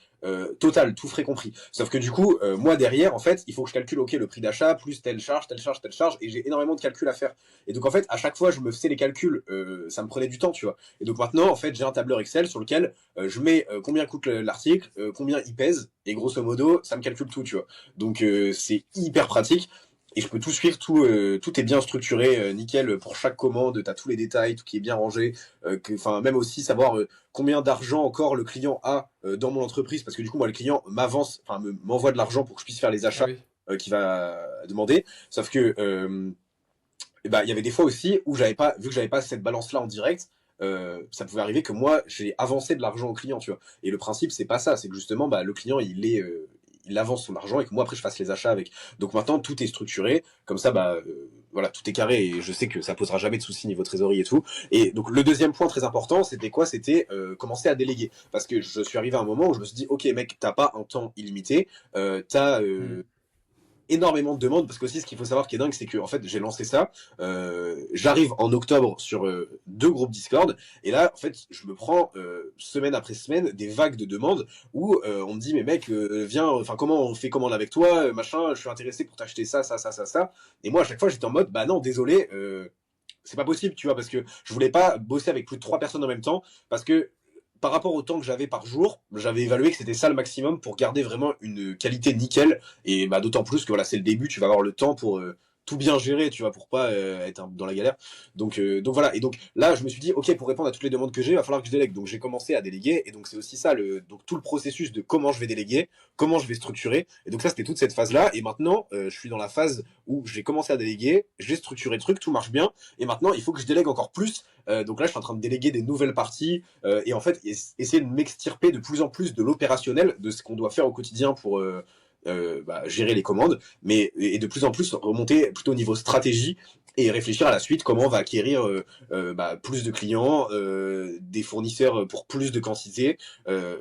B: total, tout frais compris. Sauf que du coup, moi derrière, en fait, il faut que je calcule, ok, le prix d'achat plus telle charge, telle charge, telle charge, et j'ai énormément de calculs à faire. Et donc en fait, à chaque fois, je me faisais les calculs, ça me prenait du temps, tu vois. Et donc maintenant, en fait, j'ai un tableur Excel sur lequel je mets combien coûte l'article, combien il pèse, et grosso modo, ça me calcule tout, tu vois. Donc c'est hyper pratique. Et je peux tout suivre, tout est bien structuré, nickel pour chaque commande, t'as tous les détails, tout qui est bien rangé, enfin même aussi savoir combien d'argent encore le client a dans mon entreprise, parce que du coup moi le client m'avance, enfin m'envoie de l'argent pour que je puisse faire les
A: Ah
B: achats
A: oui.
B: qu'il va demander, sauf que et bah, il y avait des fois aussi où j'avais pas, vu que j'avais pas cette balance-là en direct, ça pouvait arriver que moi j'ai avancé de l'argent au client, tu vois. Et le principe c'est pas ça, c'est que justement bah, le client il avance son argent et que moi après je fasse les achats avec. Donc maintenant tout est structuré, comme ça bah voilà tout est carré et je sais que ça posera jamais de soucis niveau trésorerie et tout. Et donc le deuxième point très important c'était quoi? C'était commencer à déléguer parce que je suis arrivé à un moment où je me suis dit ok mec t'as pas un temps illimité, t'as
A: Hmm.
B: énormément de demandes parce que aussi ce qu'il faut savoir qui est dingue c'est que en fait j'ai lancé ça j'arrive en octobre sur deux groupes Discord et là en fait je me prends semaine après semaine des vagues de demandes où on me dit mais mec viens enfin comment on fait commande avec toi machin je suis intéressé pour t'acheter ça et moi à chaque fois j'étais en mode bah non désolé c'est pas possible, tu vois, parce que je voulais pas bosser avec plus de trois personnes en même temps, parce que par rapport au temps que j'avais par jour, j'avais évalué que c'était ça le maximum pour garder vraiment une qualité nickel, et bah d'autant plus que voilà, c'est le début, tu vas avoir le temps pour tout bien gérer, tu vois, pour pas être dans la galère. Donc voilà, et donc là, je me suis dit, ok, pour répondre à toutes les demandes que j'ai, il va falloir que je délègue. Donc j'ai commencé à déléguer, et donc c'est aussi ça, donc tout le processus de comment je vais déléguer, comment je vais structurer. Et donc ça, c'était toute cette phase-là, et maintenant, je suis dans la phase où j'ai commencé à déléguer, j'ai structuré le truc, tout marche bien, et maintenant, il faut que je délègue encore plus. Donc là, je suis en train de déléguer des nouvelles parties et en fait, essayer de m'extirper de plus en plus de l'opérationnel, de ce qu'on doit faire au quotidien pour bah, gérer les commandes, mais et de plus en plus remonter plutôt au niveau stratégie et réfléchir à la suite comment on va acquérir bah, plus de clients, des fournisseurs pour plus de quantité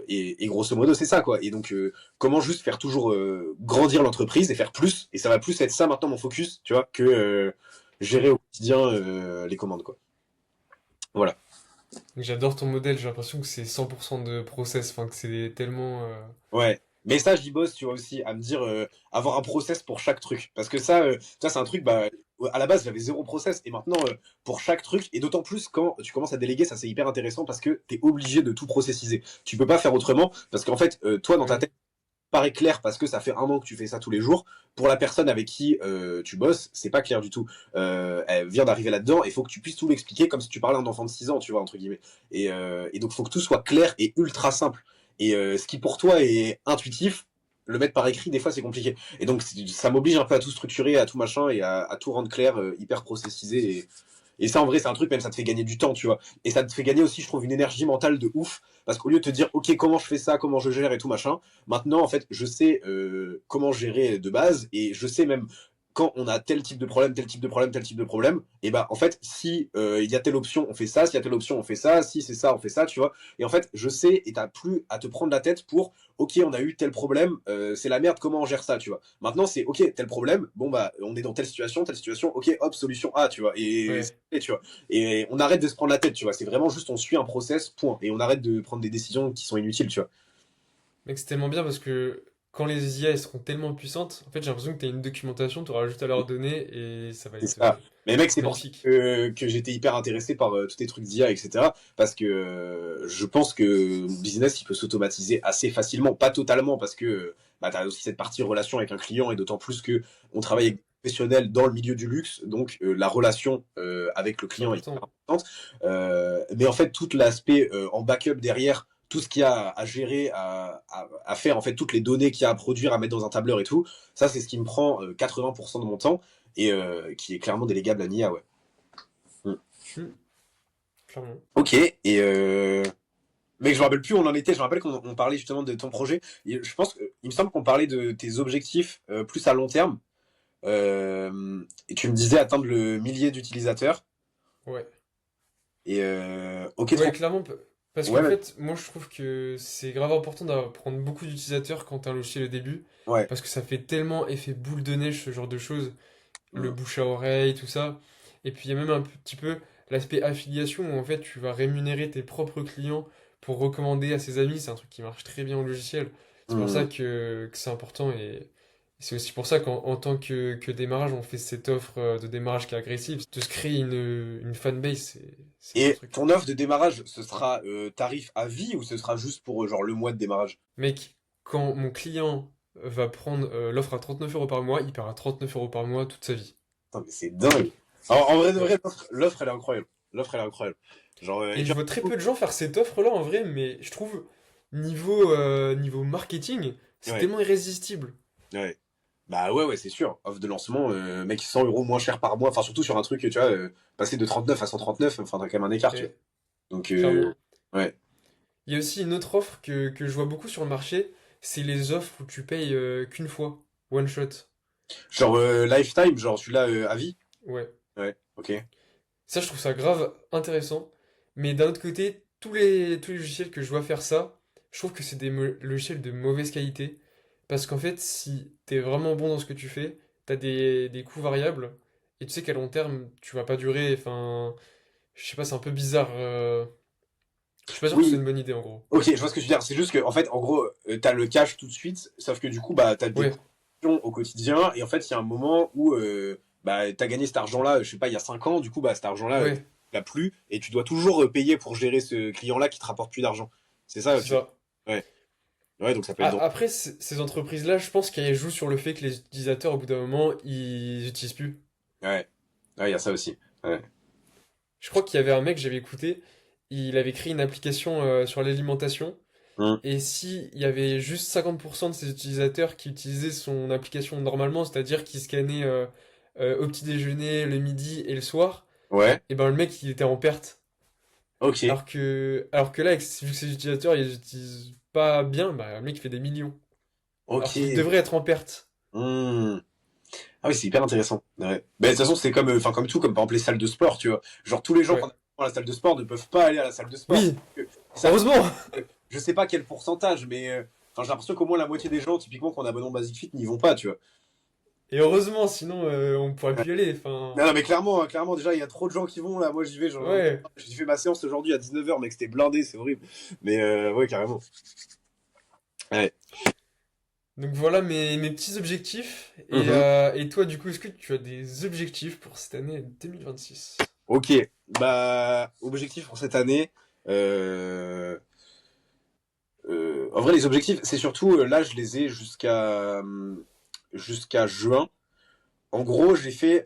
B: et grosso modo c'est ça quoi. Et donc comment juste faire toujours grandir l'entreprise et faire plus et ça va plus être ça maintenant mon focus, tu vois, que gérer au quotidien les commandes quoi. Voilà.
A: J'adore ton modèle, j'ai l'impression que c'est 100% de process, enfin que c'est tellement...
B: Ouais. Mais ça, j'y bosse, tu vois, aussi, à me dire, avoir un process pour chaque truc. Parce que ça c'est un truc, bah, à la base, j'avais zéro process. Et maintenant, pour chaque truc, et d'autant plus quand tu commences à déléguer, ça c'est hyper intéressant parce que t'es obligé de tout processiser. Tu peux pas faire autrement, parce qu'en fait, toi, dans
A: Ah
B: ta
A: oui,
B: tête, paraît clair parce que ça fait un an que tu fais ça tous les jours. Pour la personne avec qui tu bosses, c'est pas clair du tout. Elle vient d'arriver là-dedans, il faut que tu puisses tout l'expliquer comme si tu parlais à un enfant de 6 ans, tu vois, entre guillemets. Et donc, il faut que tout soit clair et ultra simple. Et ce qui pour toi est intuitif, le mettre par écrit, des fois, c'est compliqué. Et donc, ça m'oblige un peu à tout structurer, à tout machin et à tout rendre clair, hyper processisé. Et ça, en vrai, c'est un truc, même ça te fait gagner du temps, tu vois. Et ça te fait gagner aussi, je trouve, une énergie mentale de ouf. Parce qu'au lieu de te dire, ok, comment je fais ça, comment je gère et tout machin, maintenant, en fait, je sais comment gérer de base et je sais même quand on a tel type de problème, tel type de problème, tel type de problème, et bah en fait, si il y a telle option, on fait ça, s'il y a telle option, on fait ça, si c'est ça, on fait ça, tu vois. Et en fait, je sais et t'as plus à te prendre la tête pour ok, on a eu tel problème, c'est la merde, comment on gère ça, tu vois. Maintenant, c'est ok, tel problème, bon bah on est dans telle situation, ok, hop, solution A, tu vois.
A: ouais.
B: Tu vois. Et on arrête de se prendre la tête, tu vois. C'est vraiment juste on suit un process, point. Et on arrête de prendre des décisions qui sont inutiles, tu vois.
A: Mec, c'est tellement bien parce que quand les IA elles seront tellement puissantes, en fait j'ai l'impression que tu as une documentation, tu auras juste à leur donner et ça va
B: C'est
A: être
B: ça. Mais mec, c'est pour ça
A: magnifique.
B: que j'étais hyper intéressé par tous les trucs d'IA, etc. Parce que je pense que le business, il peut s'automatiser assez facilement. Pas totalement, parce que bah, tu as aussi cette partie relation avec un client, et d'autant plus que on travaille avec des professionnels dans le milieu du luxe, donc la relation avec le
A: C'est
B: client est hyper
A: important.
B: importante. Mais en fait, tout l'aspect en backup derrière, tout ce qu'il y a à gérer, à faire, en fait, toutes les données qu'il y a à produire, à mettre dans un tableur et tout, ça, c'est ce qui me prend 80% de mon temps et qui est clairement délégable à Nia, ouais. Mm.
A: Hmm, clairement.
B: Ok, et mec, je me rappelle plus où on en était, je me rappelle qu'on parlait justement de ton projet. Et je pense, il me semble qu'on parlait de tes objectifs plus à long terme. Et tu me disais atteindre le millier d'utilisateurs.
A: Ouais.
B: Et ok,
A: Ouais,
B: trop.
A: clairement, parce
B: Ouais,
A: qu'en fait, moi je trouve que c'est grave important d'apprendre beaucoup d'utilisateurs quand t'as un logiciel au début,
B: ouais.
A: parce que ça fait tellement effet boule de neige ce genre de choses, le
B: Mm.
A: bouche à oreille, tout ça. Et puis il y a même un petit peu l'aspect affiliation où en fait tu vas rémunérer tes propres clients pour recommander à ses amis, c'est un truc qui marche très bien au logiciel. C'est pour ça
B: Mm.
A: que c'est important et c'est aussi pour ça qu'en tant que démarrage, on fait cette offre de démarrage qui est agressive. De se créer une fanbase, c'est le
B: Et
A: truc.
B: ton offre de démarrage, ce sera tarif à vie ou ce sera juste pour genre le mois de démarrage?
A: Mec, quand mon client va prendre l'offre à 39 € par mois, il paiera 39 € par mois toute sa vie.
B: Putain, mais c'est dingue. En vrai de
A: Ouais.
B: vrai, l'offre, elle est incroyable. L'offre, elle est incroyable. Genre,
A: Et je vois très peu de gens faire cette offre-là en vrai, mais je trouve niveau marketing, c'est
B: ouais,
A: tellement irrésistible.
B: ouais. Bah ouais, ouais, c'est sûr. Offre de lancement, mec, 100 euros moins cher par mois. Enfin, surtout sur un truc, tu vois, passer de 39 à 139, enfin, t'as quand même un écart, tu vois.
A: Et,
B: Donc,
A: clairement.
B: ouais.
A: Il y a aussi une autre offre que je vois beaucoup sur le marché, c'est les offres où tu payes qu'une fois, one shot.
B: Genre, lifetime, genre celui-là, à vie.
A: Ouais.
B: Ouais, ok.
A: Ça, je trouve ça grave intéressant. Mais d'un autre côté, tous les logiciels que je vois faire ça, je trouve que c'est des logiciels de mauvaise qualité. Parce qu'en fait, si t'es vraiment bon dans ce que tu fais, t'as des coûts variables. Et tu sais qu'à long terme, tu vas pas durer. Enfin, je sais pas, c'est un peu bizarre. Je suis pas sûr que ce soit
B: Oui,
A: une bonne idée en gros.
B: ok, je vois ce que tu veux dire. C'est juste que, en fait, en gros, t'as le cash tout de suite, sauf que du coup, bah, t'as des
A: Ouais,
B: coûts au quotidien, et en fait, il y a un moment où, bah, t'as gagné cet argent-là, je sais pas, il y a 5 ans, du coup, bah, cet argent-là,
A: ouais,
B: t'as plus, et tu dois toujours payer pour gérer ce client-là qui te rapporte plus d'argent. C'est ça,
A: c'est
B: tu
A: ça.
B: Ouais, ouais, donc ça peut être drôle.
A: Après, ces entreprises-là, je pense qu'elles jouent sur le fait que les utilisateurs, au bout d'un moment, ils utilisent plus.
B: Ouais, ouais, il y a ça aussi. Ouais.
A: Je crois qu'il y avait un mec, j'avais écouté, il avait créé une application sur l'alimentation.
B: Hum.
A: Et si il y avait juste 50% de ses utilisateurs qui utilisaient son application normalement, c'est-à-dire qui scannaient au petit déjeuner, le midi et le soir,
B: Ouais,
A: et ben le mec il était en perte.
B: ok,
A: Alors que là, vu que ses utilisateurs ils utilisent pas bien, bah, le mec il fait des millions. Alors qu'il
B: ok.
A: devrait être en perte.
B: Hum. Ah oui, c'est hyper intéressant. Ouais. Mais de toute façon, c'est comme, enfin, comme tout, comme par exemple les salles de sport, tu vois. Genre, tous les gens qu'on
A: Ouais.
B: a à la salle de sport ne peuvent pas aller à la salle de sport.
A: Oui,
B: Ils savent,
A: heureusement!
B: je sais pas quel pourcentage, mais enfin, j'ai l'impression qu'au moins la moitié des gens, typiquement, qu'on a abonnement Basic Fit, n'y vont pas, tu vois.
A: Et heureusement, sinon on pourrait
B: Ouais.
A: plus y aller. Enfin,
B: Non, non, mais clairement, clairement, déjà, il y a trop de gens qui vont là. Moi, j'y vais. Genre,
A: ouais.
B: j'ai fait ma séance aujourd'hui à 19h, mec, c'était blindé, c'est horrible. Mais ouais, carrément. Ouais.
A: Donc voilà mes petits objectifs.
B: Mhm.
A: Et toi, du coup, est-ce que tu as des objectifs pour cette année 2026?
B: Ok. Bah, objectif pour cette année. Euh, en vrai, les objectifs, c'est surtout là, je les ai jusqu'à juin. En gros, j'ai fait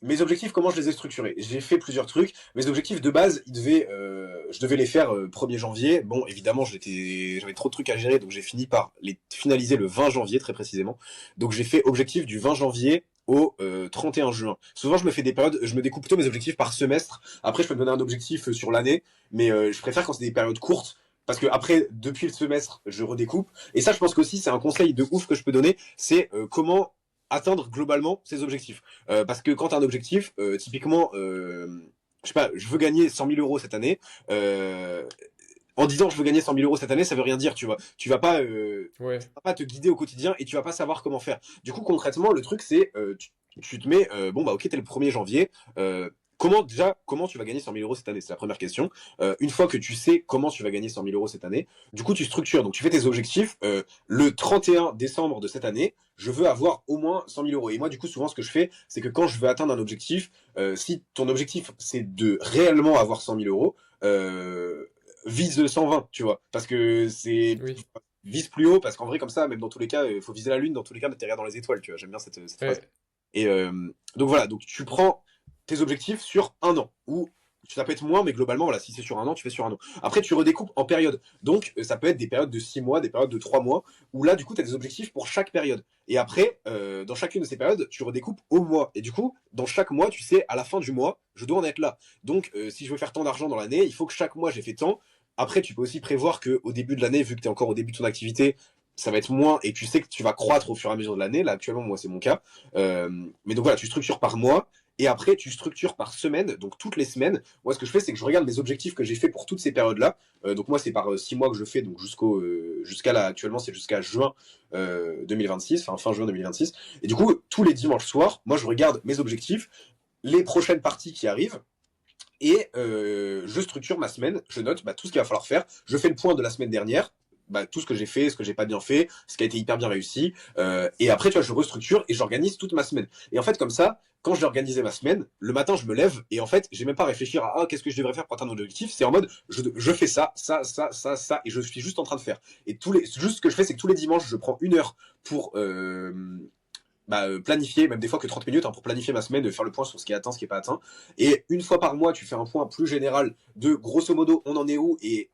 B: mes objectifs. Comment je les ai structurés? J'ai fait plusieurs trucs. Mes objectifs de base, je devais les faire 1er janvier. Bon, évidemment, j'avais trop de trucs à gérer, donc j'ai fini par les finaliser le 20 janvier, très précisément. Donc j'ai fait objectif du 20 janvier au 31 juin. Souvent, je me fais des périodes, je me découpe plutôt mes objectifs par semestre. Après, je peux me donner un objectif sur l'année, mais je préfère quand c'est des périodes courtes. Parce que après, depuis le semestre, je redécoupe. Et ça, je pense qu'aussi, c'est un conseil de ouf que je peux donner, c'est comment atteindre globalement ses objectifs. Parce que quand tu as un objectif, typiquement, je sais pas, je veux gagner 100 000 euros cette année. En disant je veux gagner 100 000 euros cette année, ça veut rien dire, tu vois. Tu
A: Ouais,
B: vas pas te guider au quotidien et tu vas pas savoir comment faire. Du coup, concrètement, le truc, c'est tu te mets, bon, bah, ok, t'es le 1er janvier. Comment tu vas gagner 100 000 euros cette année? C'est la première question. Une fois que tu sais comment tu vas gagner 100 000 euros cette année, du coup, tu structures. Donc, tu fais tes objectifs. Le 31 décembre de cette année, je veux avoir au moins 100 000 euros. Et moi, du coup, souvent, ce que je fais, c'est que quand je veux atteindre un objectif, si ton objectif, c'est de réellement avoir 100 000 euros, vise 120, tu vois. Parce que c'est
A: oui,
B: vise plus haut, parce qu'en vrai, comme ça, même dans tous les cas, il faut viser la lune, dans tous les cas, t'atterrir dans les étoiles, tu vois. J'aime bien cette phrase.
A: ouais,
B: Et donc voilà, donc tu prends tes objectifs sur un an, ou ça peut être moins, mais globalement, voilà, si c'est sur un an, tu fais sur un an. Après, tu redécoupes en périodes. Donc, ça peut être des périodes de 6 mois, des périodes de 3 mois, où là, du coup, tu as des objectifs pour chaque période. Et après, dans chacune de ces périodes, tu redécoupes au mois. Et du coup, dans chaque mois, tu sais, à la fin du mois, je dois en être là. Donc, si je veux faire tant d'argent dans l'année, il faut que chaque mois, j'ai fait tant. Après, tu peux aussi prévoir qu'au début de l'année, vu que tu es encore au début de ton activité, ça va être moins, et tu sais que tu vas croître au fur et à mesure de l'année. Là, actuellement, moi, c'est mon cas. Mais donc voilà, tu structures par mois. Et après, tu structures par semaine, donc toutes les semaines. Moi, ce que je fais, c'est que je regarde mes objectifs que j'ai fait pour toutes ces périodes-là. Donc moi, c'est par 6 mois que je fais, donc jusqu'à là, actuellement, c'est jusqu'à juin 2026, enfin fin juin 2026. Et du coup, tous les dimanches soirs, moi, je regarde mes objectifs, les prochaines parties qui arrivent. Et je structure ma semaine, je note tout ce qu'il va falloir faire. Je fais le point de la semaine dernière, tout ce que j'ai fait, ce que j'ai pas bien fait, ce qui a été hyper bien réussi. Et après, tu vois, je restructure et j'organise toute ma semaine. Et en fait, comme ça, quand j'ai organisé ma semaine, le matin, je me lève et en fait, j'ai même pas à réfléchir à qu'est-ce que je devrais faire pour atteindre mon objectif. C'est en mode, je fais ça, et je suis juste en train de faire. Et juste ce que je fais, c'est que tous les dimanches, je prends 1 heure pour planifier, même des fois que 30 minutes, hein, pour planifier ma semaine, de faire le point sur ce qui est atteint, ce qui est pas atteint. Et une fois par mois, tu fais un point plus général de grosso modo, on en est où et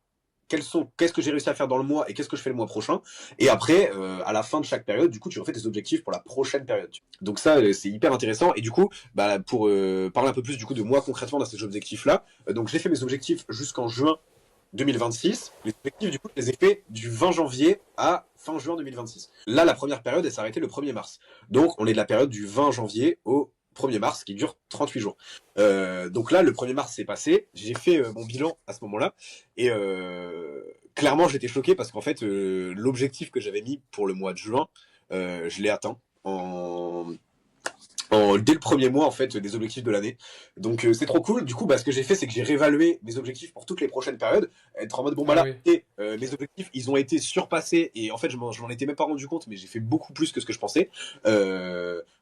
B: qu'est-ce que j'ai réussi à faire dans le mois et qu'est-ce que je fais le mois prochain. Et après, à la fin de chaque période, du coup, tu refais tes objectifs pour la prochaine période. Donc ça, c'est hyper intéressant. Et du coup, pour parler un peu plus du coup de moi concrètement dans ces objectifs-là, donc j'ai fait mes objectifs jusqu'en juin 2026. Les objectifs, du coup, je les ai faits du 20 janvier à fin juin 2026. Là, la première période, elle s'est arrêtée le 1er mars. Donc, on est de la période du 20 janvier au 1er mars, qui dure 38 jours. Donc là, le 1er mars s'est passé. J'ai fait mon bilan à ce moment-là. Et clairement, j'étais choqué parce qu'en fait, l'objectif que j'avais mis pour le mois de juin, je l'ai atteint dès le premier mois en fait des objectifs de l'année. Donc c'est trop cool. Du coup, ce que j'ai fait, c'est que j'ai réévalué mes objectifs pour toutes les prochaines périodes, être en mode bon
A: Ah
B: là,
A: oui.
B: mes objectifs ils ont été surpassés et en fait je m'en étais même pas rendu compte, mais j'ai fait beaucoup plus que ce que je pensais.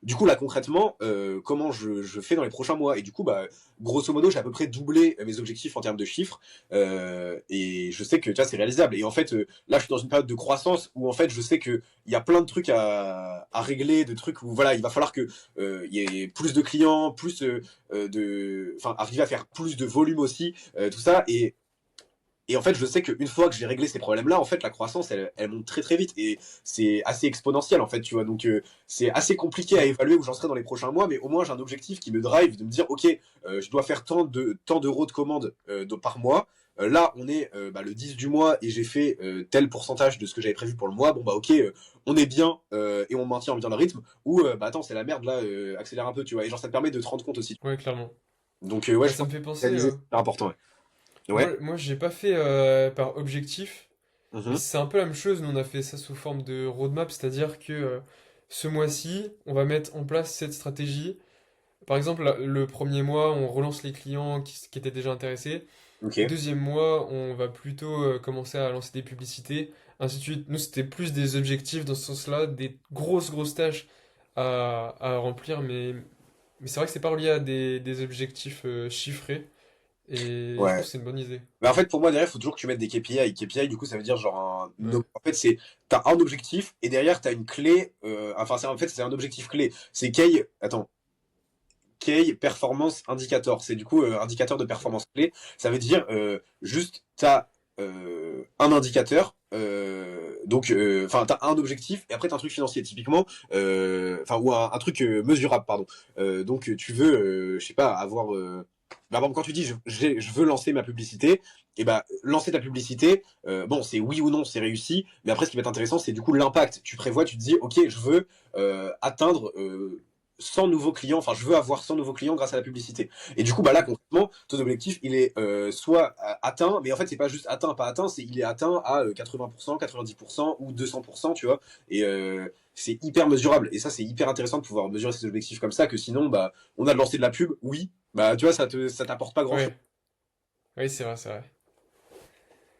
B: Du coup là concrètement, comment je fais dans les prochains mois, et du coup grosso modo j'ai à peu près doublé mes objectifs en termes de chiffres, et je sais que tu vois c'est réalisable. Et en fait là je suis dans une période de croissance où en fait je sais que il y a plein de trucs à régler, de trucs où voilà il va falloir que il y ait plus de clients, arriver à faire plus de volume aussi, tout ça. Et en fait, je sais qu'une fois que j'ai réglé ces problèmes-là, en fait, la croissance, elle monte très très vite et c'est assez exponentiel en fait, tu vois. Donc c'est assez compliqué à évaluer où j'en serai dans les prochains mois, mais au moins j'ai un objectif qui me drive de me dire, ok, je dois faire tant d'euros de commandes par mois. Là, on est le 10 du mois et j'ai fait tel pourcentage de ce que j'avais prévu pour le mois. Bon ok, on est bien et on maintient bien le rythme. Ou attends, c'est la merde là, accélère un peu, tu vois. Et genre ça te permet de te rendre compte aussi.
A: Ouais, clairement.
B: Donc ouais,
A: Bah,
B: je
A: ça
B: pense
A: me
B: que
A: fait penser.
B: réaliser, c'est super important. Ouais. Ouais.
A: Moi, j'ai pas fait par objectif, mais
B: Mhm.
A: c'est un peu la même chose. Nous, on a fait ça sous forme de roadmap, c'est-à-dire que ce mois-ci, on va mettre en place cette stratégie. Par exemple, le premier mois, on relance les clients qui étaient déjà intéressés.
B: Ok.
A: Deuxième mois, on va plutôt commencer à lancer des publicités, ainsi de suite. Nous, c'était plus des objectifs dans ce sens-là, des grosses tâches à remplir, mais c'est vrai que c'est pas relié à des objectifs chiffrés, et je pense
B: Ouais.
A: que c'est une bonne idée.
B: En fait, pour moi, derrière, il faut toujours que tu mettes des KPI. KPI, du coup, ça veut dire genre
A: Ouais.
B: en fait, t'as un objectif et derrière, t'as une clé. En fait, c'est un objectif clé. C'est Key. Attends. Key Performance Indicator. C'est du coup indicateur de performance clé. Ça veut dire juste, t'as un indicateur. T'as un objectif et après t'as un truc financier typiquement, ou un truc mesurable, pardon. Donc tu veux, je sais pas, avoir par exemple, quand tu dis je veux lancer ma publicité, et lancer ta publicité, bon, c'est oui ou non, c'est réussi, mais après, ce qui va être intéressant, c'est du coup l'impact. Tu prévois, tu te dis, ok, je veux atteindre 100 nouveaux clients, enfin, je veux avoir 100 nouveaux clients grâce à la publicité. Et du coup, là, concrètement, ton objectif, il est soit atteint, mais en fait, c'est pas juste atteint, pas atteint, il est atteint à 80%, 90% ou 200%, tu vois. Et c'est hyper mesurable. Et ça, c'est hyper intéressant de pouvoir mesurer ces objectifs comme ça, que sinon, on a de lancer de la pub, oui, tu vois, ça t'apporte pas grand-chose.
A: Ouais. Oui, c'est vrai, c'est vrai.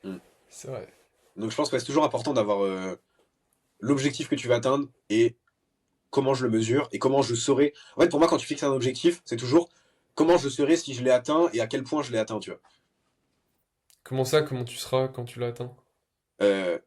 B: Mm.
A: C'est vrai.
B: Donc je pense que c'est toujours important d'avoir l'objectif que tu vas atteindre et comment je le mesure et comment je saurai. En fait, pour moi, quand tu fixes un objectif, c'est toujours comment je saurai si je l'ai atteint et à quel point je l'ai atteint, tu vois.
A: Comment ça, comment tu seras quand tu l'as atteint?
B: Euh,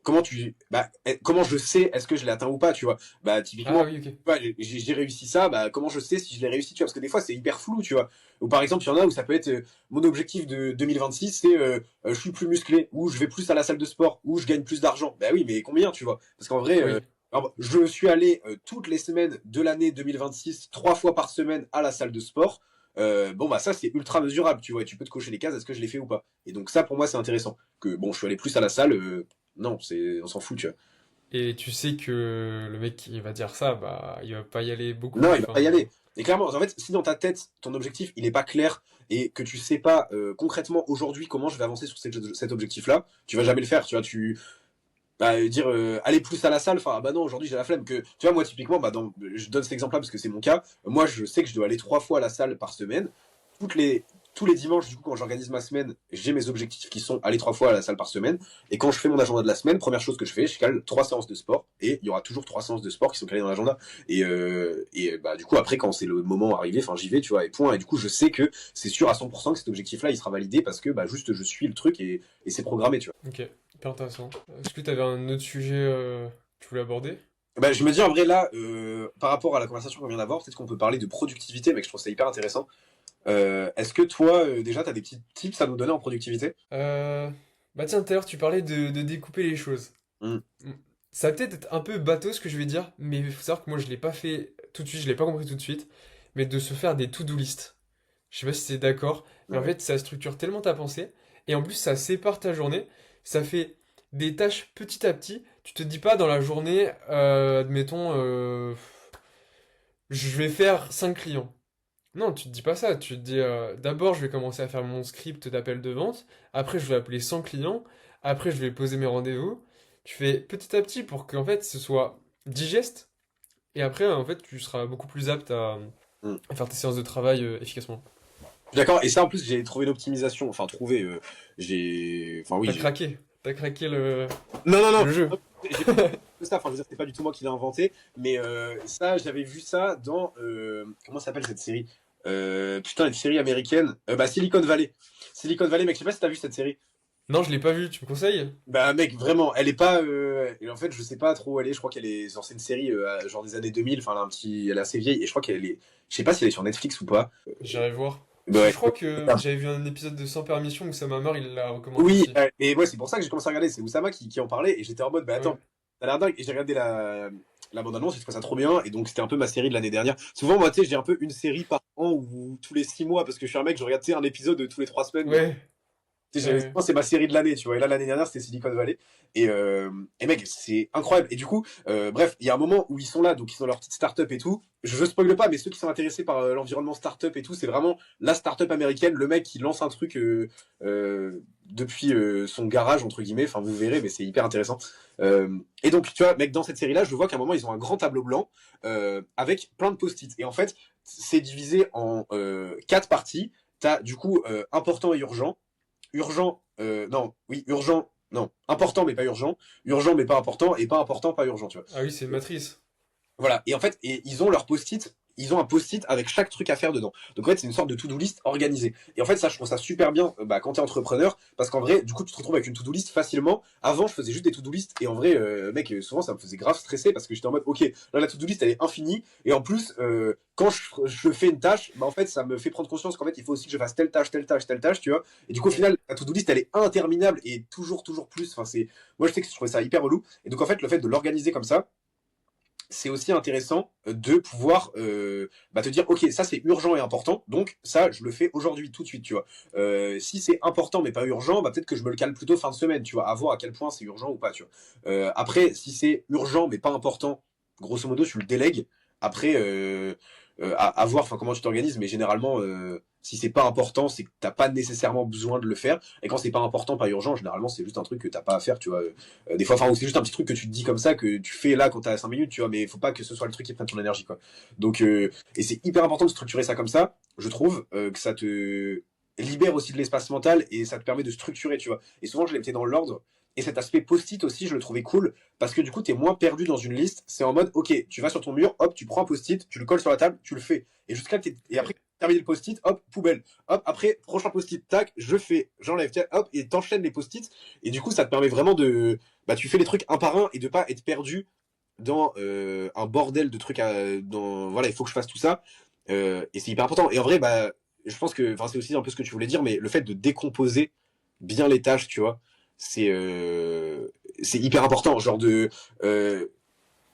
B: comment je sais est-ce que je l'ai atteint ou pas, tu vois.
A: Ah
B: Typiquement,
A: oui, ok.
B: j'ai réussi ça, comment je sais si je l'ai réussi, tu vois, parce que des fois c'est hyper flou, tu vois. Ou par exemple, il y en a où ça peut être mon objectif de 2026, c'est je suis plus musclé, ou je vais plus à la salle de sport, ou je gagne plus d'argent. Bah oui, mais combien, tu vois? Parce qu'en vrai,
A: Oui.
B: alors, je suis allé toutes les semaines de l'année 2026, 3 fois par semaine à la salle de sport. Ça c'est ultra mesurable, tu vois, et tu peux te cocher les cases, est-ce que je l'ai fait ou pas. Et donc ça pour moi c'est intéressant. Que bon, je suis allé plus à la salle, non, on s'en fout, tu vois.
A: Et tu sais que le mec qui va dire ça, bah, il va pas y aller beaucoup.
B: Non, il va pas y
A: Enfin,
B: aller. Et clairement, en fait, si dans ta tête, ton objectif, il est pas clair et que tu sais pas concrètement aujourd'hui comment je vais avancer sur cet objectif-là, tu vas jamais le faire. Tu vois, dire aller plus à la salle, enfin bah non, aujourd'hui j'ai la flemme. Que tu vois, moi typiquement, je donne cet exemple-là parce que c'est mon cas. Moi, je sais que je dois aller 3 fois à la salle par semaine. Toutes les Tous les dimanches, du coup, quand j'organise ma semaine, j'ai mes objectifs qui sont aller 3 fois à la salle par semaine. Et quand je fais mon agenda de la semaine, première chose que je fais, je cale 3 séances de sport. Et il y aura toujours 3 séances de sport qui sont calées dans l'agenda. Bah, du coup, après, quand c'est le moment arrivé, enfin, j'y vais, tu vois, et point. Et du coup, je sais que c'est sûr à 100% que cet objectif-là, il sera validé parce que, bah, juste, je suis le truc et c'est programmé, tu vois.
A: ok, hyper intéressant. Est-ce que tu avais un autre sujet que tu voulais aborder?
B: Bah, je me dis en vrai là, par rapport à la conversation qu'on vient d'avoir, peut-être qu'on peut parler de productivité, mec, je trouve ça hyper intéressant. Est-ce que toi, déjà, t'as des petits tips à nous donner en productivité?
A: Euh, Bah tiens, tout à l'heure, tu parlais de découper les choses.
B: Hmm.
A: Mm. Ça va peut-être être un peu bateau ce que je vais dire, mais il faut savoir que moi, je l'ai pas fait tout de suite, je l'ai pas compris tout de suite, mais de se faire des to-do list. Je sais pas si t'es d'accord, mais en
B: Ouais.
A: fait, ça structure tellement ta pensée, et en plus, ça sépare ta journée, ça fait des tâches petit à petit. Tu te dis pas dans la journée, admettons, je vais faire 5 clients. Non, tu te dis pas ça. Tu te dis, d'abord, je vais commencer à faire mon script d'appel de vente. Après, je vais appeler 100 clients. Après, je vais poser mes rendez-vous. Tu fais petit à petit pour qu'en fait, ce soit digeste. Et après, en fait, tu seras beaucoup plus apte
B: Hmm.
A: à faire tes séances de travail efficacement.
B: Je suis d'accord, et ça en plus, j'ai trouvé une optimisation, enfin, trouvé, enfin, oui,
A: T'as craqué. T'as craqué
B: Non, non, non,
A: le jeu.
B: j'ai pas fait ça, enfin, je veux dire, c'était pas du tout moi qui l'ai inventé, mais ça, j'avais vu ça dans, comment s'appelle cette série? Putain, une série américaine, bah, Silicon Valley. Silicon Valley, mec, je sais pas si t'as vu cette série.
A: Non, je l'ai pas vu. Tu me conseilles?
B: Bah mec, vraiment, elle est pas. Et en fait, je sais pas trop où elle est. Je crois qu'elle est genre c'est une série genre des années 2000. Enfin, elle est assez vieille. Et je crois qu'elle est. Je sais pas si elle est sur Netflix ou pas.
A: J'irai voir. Parce
B: Bah,
A: que
B: ouais.
A: je crois que j'avais vu un épisode de Sans Permission où Samamar il l'a recommandé
B: Oui,
A: aussi.
B: et ouais, c'est pour ça que j'ai commencé à regarder. C'est Oussama qui en parlait. Et j'étais en mode, bah
A: Ouais.
B: attends, ça a l'air dingue. Et j'ai regardé la bande-annonce. J'ai trouvé ça trop bien. Et donc, c'était un peu ma série de l'année dernière. Souvent, moi, tu sais, j'ai un peu une série par an ou tous les 6 mois. Parce que je suis un mec, je regarde, tu sais, un épisode tous les 3 semaines.
A: Ouais.
B: Moi, c'est ma série de l'année, tu vois. Et là, l'année dernière, c'était Silicon Valley. Et mec, c'est incroyable. Et du coup, bref, il y a un moment où ils sont là, donc ils ont leur petite start-up et tout. Je spoil pas, mais ceux qui sont intéressés par l'environnement start-up et tout, c'est vraiment la start-up américaine, le mec qui lance un truc depuis son garage, entre guillemets. Enfin, vous verrez, mais c'est hyper intéressant. Et donc, tu vois, mec, dans cette série-là, je vois qu'à un moment, ils ont un grand tableau blanc avec plein de post-it. Et en fait, c'est divisé en 4 parties. T'as du coup important et urgent, urgent, non, oui, urgent, non, important mais pas urgent, urgent mais pas important, et pas important, pas urgent, tu vois.
A: Ah oui, c'est Matrice.
B: Voilà, et en fait, ils ont leur post-it, ils ont un post-it avec chaque truc à faire dedans. Donc en fait, c'est une sorte de to-do list organisée. Et en fait, ça, je trouve ça super bien bah, quand t'es entrepreneur, parce qu'en vrai, du coup, tu te retrouves avec une to-do list facilement. Avant, je faisais juste des to-do list, et en vrai, mec, souvent, ça me faisait grave stresser, parce que j'étais en mode, ok, là, la to-do list, elle est infinie, et en plus, quand je fais une tâche, bah en fait, ça me fait prendre conscience qu'en fait, il faut aussi que je fasse telle tâche, telle tâche, telle tâche, tu vois. Et du coup, au final, la to-do list, elle est interminable, et toujours, toujours plus. Enfin, moi, je sais que je trouvais ça hyper relou. Et donc, en fait, le fait de l'organiser comme ça, c'est aussi intéressant de pouvoir bah, te dire ok, ça c'est urgent et important, donc ça je le fais aujourd'hui tout de suite, tu vois. Si c'est important mais pas urgent, bah peut-être que je me le cale plutôt fin de semaine, tu vois, à voir à quel point c'est urgent ou pas, tu vois. Après, si c'est urgent mais pas important, grosso modo tu le délègues. Après, à voir enfin comment tu t'organises, mais généralement si c'est pas important, c'est que t'as pas nécessairement besoin de le faire. Et quand c'est pas important, pas urgent, généralement c'est juste un truc que t'as pas à faire, tu vois. Des fois, enfin, c'est juste un petit truc que tu te dis comme ça, que tu fais là quand t'as 5 minutes, tu vois, mais il faut pas que ce soit le truc qui prenne ton énergie, quoi. Donc, et c'est hyper important de structurer ça comme ça, je trouve, que ça te libère aussi de l'espace mental et ça te permet de structurer, tu vois. Et souvent, je les mettais dans l'ordre. Et cet aspect post-it aussi, je le trouvais cool, parce que du coup, t'es moins perdu dans une liste. C'est en mode, ok, tu vas sur ton mur, hop, tu prends un post-it, tu le colles sur la table, tu le fais. Et jusqu'à et après, terminé le post-it, hop, poubelle. Hop, après, prochain post-it, tac, je fais, j'enlève, tiens, hop, et t'enchaînes les post-it. Et du coup, ça te permet vraiment de, bah, tu fais les trucs un par un et de pas être perdu dans un bordel de trucs voilà, il faut que je fasse tout ça. Et c'est hyper important. Et en vrai, bah, je pense que, enfin, c'est aussi un peu ce que tu voulais dire, mais le fait de décomposer bien les tâches, tu vois, c'est c'est hyper important. Genre de, euh,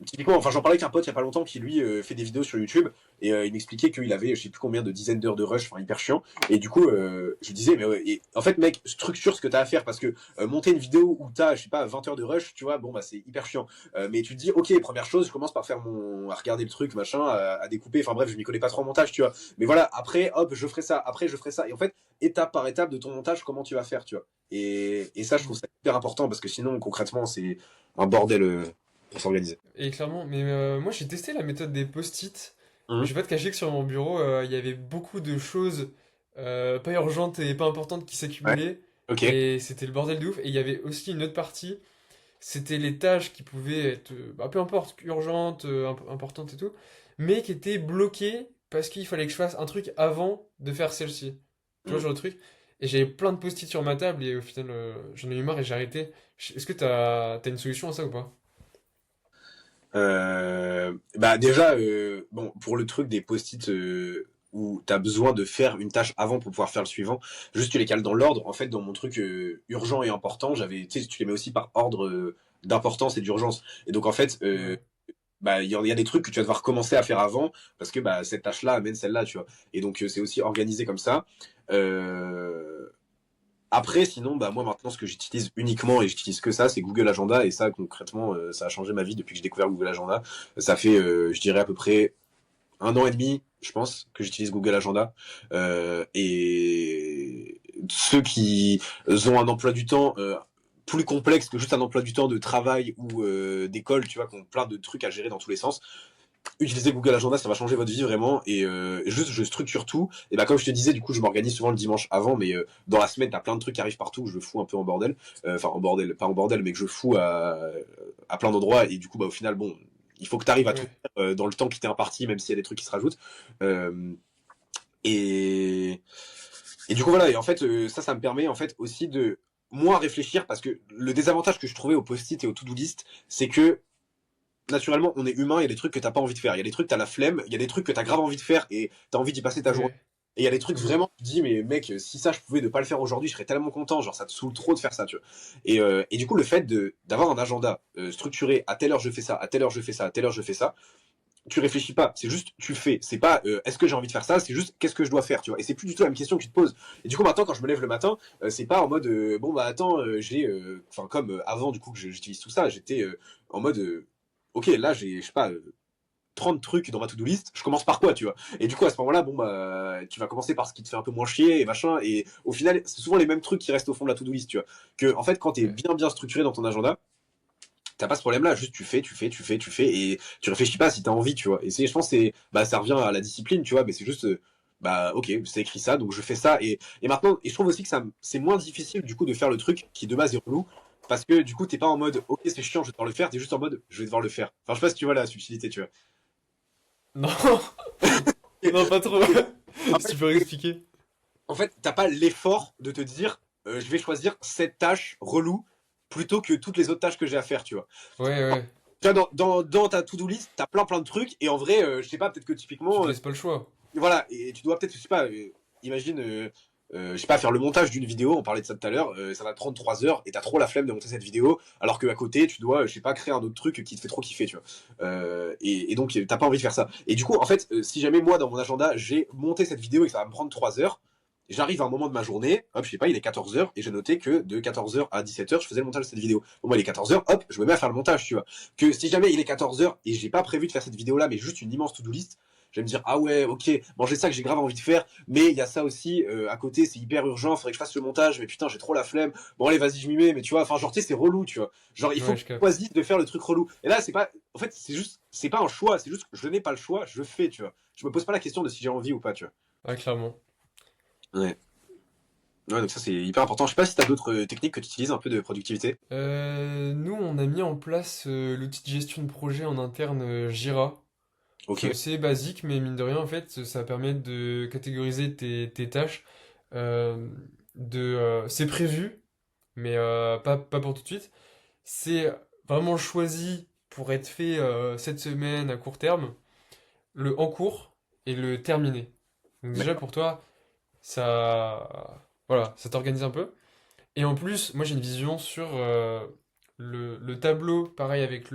B: typiquement, enfin, j'en parlais avec un pote il y a pas longtemps qui lui fait des vidéos sur YouTube et il m'expliquait qu'il avait je sais plus combien de dizaines d'heures de rush, enfin hyper chiant. Et du coup, je lui disais, mais ouais, et, en fait, mec, structure ce que t'as à faire parce que monter une vidéo où t'as, je sais pas, 20 heures de rush, tu vois, bon, bah c'est hyper chiant. Mais tu te dis, ok, première chose, je commence par faire à regarder le truc, machin, à découper, enfin bref, je m'y connais pas trop en montage, tu vois. Mais voilà, après, hop, je ferai ça, après, je ferai ça. Et en fait, étape par étape de ton montage, comment tu vas faire, tu vois. Et ça, je trouve ça hyper important parce que sinon, concrètement, c'est un bordel pour s'organiser.
A: Et clairement, mais moi j'ai testé la méthode des post-it, mais je
B: Mhm.
A: vais pas te cacher que sur mon bureau, il y avait beaucoup de choses pas urgentes et pas importantes qui
B: Ouais,
A: s'accumulaient,
B: ok.
A: et c'était le bordel de ouf. Et il y avait aussi une autre partie, c'était les tâches qui pouvaient être, bah, peu importe, urgentes, importantes et tout, mais qui étaient bloquées parce qu'il fallait que je fasse un truc avant de faire celle-ci. Tu vois,
B: Mhm.
A: genre de truc. Et j'avais plein de post-it sur ma table, et au final, j'en ai eu marre et j'ai arrêté. Est-ce que t'as une solution à ça ou pas?
B: Bah déjà, bon, pour le truc des post-it où t'as besoin de faire une tâche avant pour pouvoir faire le suivant, juste tu les cales dans l'ordre. En fait, dans mon truc urgent et important, tu sais, tu les mets aussi par ordre d'importance et d'urgence. Et donc en fait,
A: Ouais.
B: bah il y a des trucs que tu vas devoir commencer à faire avant parce que bah cette tâche-là amène celle-là, tu vois. Et donc c'est aussi organisé comme ça. Euh, Après, sinon, bah moi maintenant, ce que j'utilise uniquement et j'utilise que ça, c'est Google Agenda. Et ça, concrètement, ça a changé ma vie depuis que j'ai découvert Google Agenda. Ça fait, je dirais à peu près 1 an et demi, je pense, que j'utilise Google Agenda. Et ceux qui ont un emploi du temps plus complexe que juste un emploi du temps de travail ou d'école, tu vois, qui ont plein de trucs à gérer dans tous les sens, utiliser Google Agenda, ça va changer votre vie vraiment. Et juste, je structure tout. Et bah, comme je te disais, du coup, je m'organise souvent le dimanche avant, mais dans la semaine, t'as plein de trucs qui arrivent partout. Je le fous un peu en bordel. Enfin, en bordel, pas en bordel, mais que je fous à plein d'endroits. Et du coup, bah, au final, bon, il faut que t'arrives à tout
A: Ouais.
B: faire dans le temps qui t'est imparti, même s'il y a des trucs qui se rajoutent. Euh, et, et du coup, voilà. Et en fait, ça me permet en fait aussi de moins réfléchir parce que le désavantage que je trouvais au post-it et au to-do list, c'est que naturellement, on est humain, il y a des trucs que t'as pas envie de faire, il y a des trucs, t'as la flemme, il y a des trucs que t'as grave envie de faire et t'as envie d'y passer ta journée.
A: Ouais.
B: Et il y a des trucs
A: Mm.
B: vraiment, tu te dis, mais mec, si ça, je pouvais ne pas le faire aujourd'hui, je serais tellement content, genre ça te saoule trop de faire ça, tu vois. Et du coup, le fait d'avoir un agenda structuré, à telle heure je fais ça, à telle heure je fais ça, à telle heure je fais ça, tu réfléchis pas, c'est juste tu fais. C'est pas est-ce que j'ai envie de faire ça, c'est juste qu'est-ce que je dois faire, tu vois. Et c'est plus du tout la même question que tu te poses. Et du coup, maintenant, quand je me lève le matin, c'est pas en mode bon bah attends, enfin comme avant du coup que j'utilise tout ça, j'étais en mode ok, là j'ai, je sais pas, 30 trucs dans ma to-do list, je commence par quoi, tu vois. Et du coup, à ce moment-là, bon, bah, tu vas commencer par ce qui te fait un peu moins chier et machin. Et au final, c'est souvent les mêmes trucs qui restent au fond de la to-do list, tu vois. Que, en fait, quand t'es
A: Ouais.
B: bien structuré dans ton agenda, t'as pas ce problème-là. Juste, tu fais et tu réfléchis pas si t'as envie, tu vois. Et je pense, bah, ça revient à la discipline, tu vois, mais c'est juste, bah, ok, c'est écrit ça, donc je fais ça. Et maintenant, et je trouve aussi que c'est moins difficile, du coup, de faire le truc qui de base est relou. Parce que du coup, t'es pas en mode, ok, c'est chiant, je vais devoir le faire, t'es juste en mode, je vais devoir le faire. Enfin, je sais pas si tu vois la subtilité, tu vois.
A: Non, non, pas trop.
B: En
A: Si tu
B: fait,
A: peux expliquer.
B: t'as pas l'effort de te dire, je vais choisir cette tâche relou plutôt que toutes les autres tâches que j'ai à faire, tu vois.
A: Ouais, ouais.
B: Tu vois, dans ta to-do list, t'as plein de trucs, et en vrai, je sais pas, peut-être que
A: Tu
B: typiquement,
A: te laisses pas le choix.
B: voilà, et tu dois peut-être, je sais pas, imagine, je sais pas, faire le montage d'une vidéo, on parlait de ça tout à l'heure, ça va te prendre 3 heures, et t'as trop la flemme de monter cette vidéo, alors qu'à côté, tu dois, je sais pas, créer un autre truc qui te fait trop kiffer, tu vois. Et donc, t'as pas envie de faire ça. Et du coup, en fait, si jamais moi, dans mon agenda, j'ai monté cette vidéo et que ça va me prendre 3 heures, j'arrive à un moment de ma journée, hop, je sais pas, il est 14 heures, et j'ai noté que de 14 heures à 17 heures, je faisais le montage de cette vidéo. Bon, moi, il est 14 heures, hop, je me mets à faire le montage, tu vois. Que si jamais il est 14 heures et j'ai pas prévu de faire cette vidéo-là, mais juste une immense to-do list, je vais me dire, ah ouais, ok, bon, j'ai ça que j'ai grave envie de faire, mais il y a ça aussi, à côté, c'est hyper urgent, faudrait que je fasse le montage, mais putain, j'ai trop la flemme. Bon, allez, vas-y, je m'y mets, mais tu vois, enfin, genre, tu sais, c'est relou, tu vois. Genre, il faut
A: Ouais,
B: que
A: je
B: tu
A: capte.
B: choisisses de faire le truc relou. Et là, c'est pas, en fait, c'est juste, c'est pas un choix, c'est juste que je n'ai pas le choix, je fais, tu vois. Je me pose pas la question de si j'ai envie ou pas, tu
A: Ouais, clairement.
B: vois. Ouais. Ouais, donc ça, c'est hyper important. Je sais pas si t'as d'autres techniques que tu utilises un peu de productivité.
A: Nous, on a mis en place l'outil de gestion de projet en interne Jira.
B: Ok.
A: C'est assez basique, mais mine de rien, en fait, ça permet de catégoriser tes tâches. Euh, c'est prévu, mais pas pour tout de suite. C'est vraiment choisi pour être fait cette semaine à court terme, le en cours et le terminé. Donc déjà
B: D'accord.
A: pour toi, voilà, ça t'organise un peu. Et en plus, moi j'ai une vision sur le tableau, pareil avec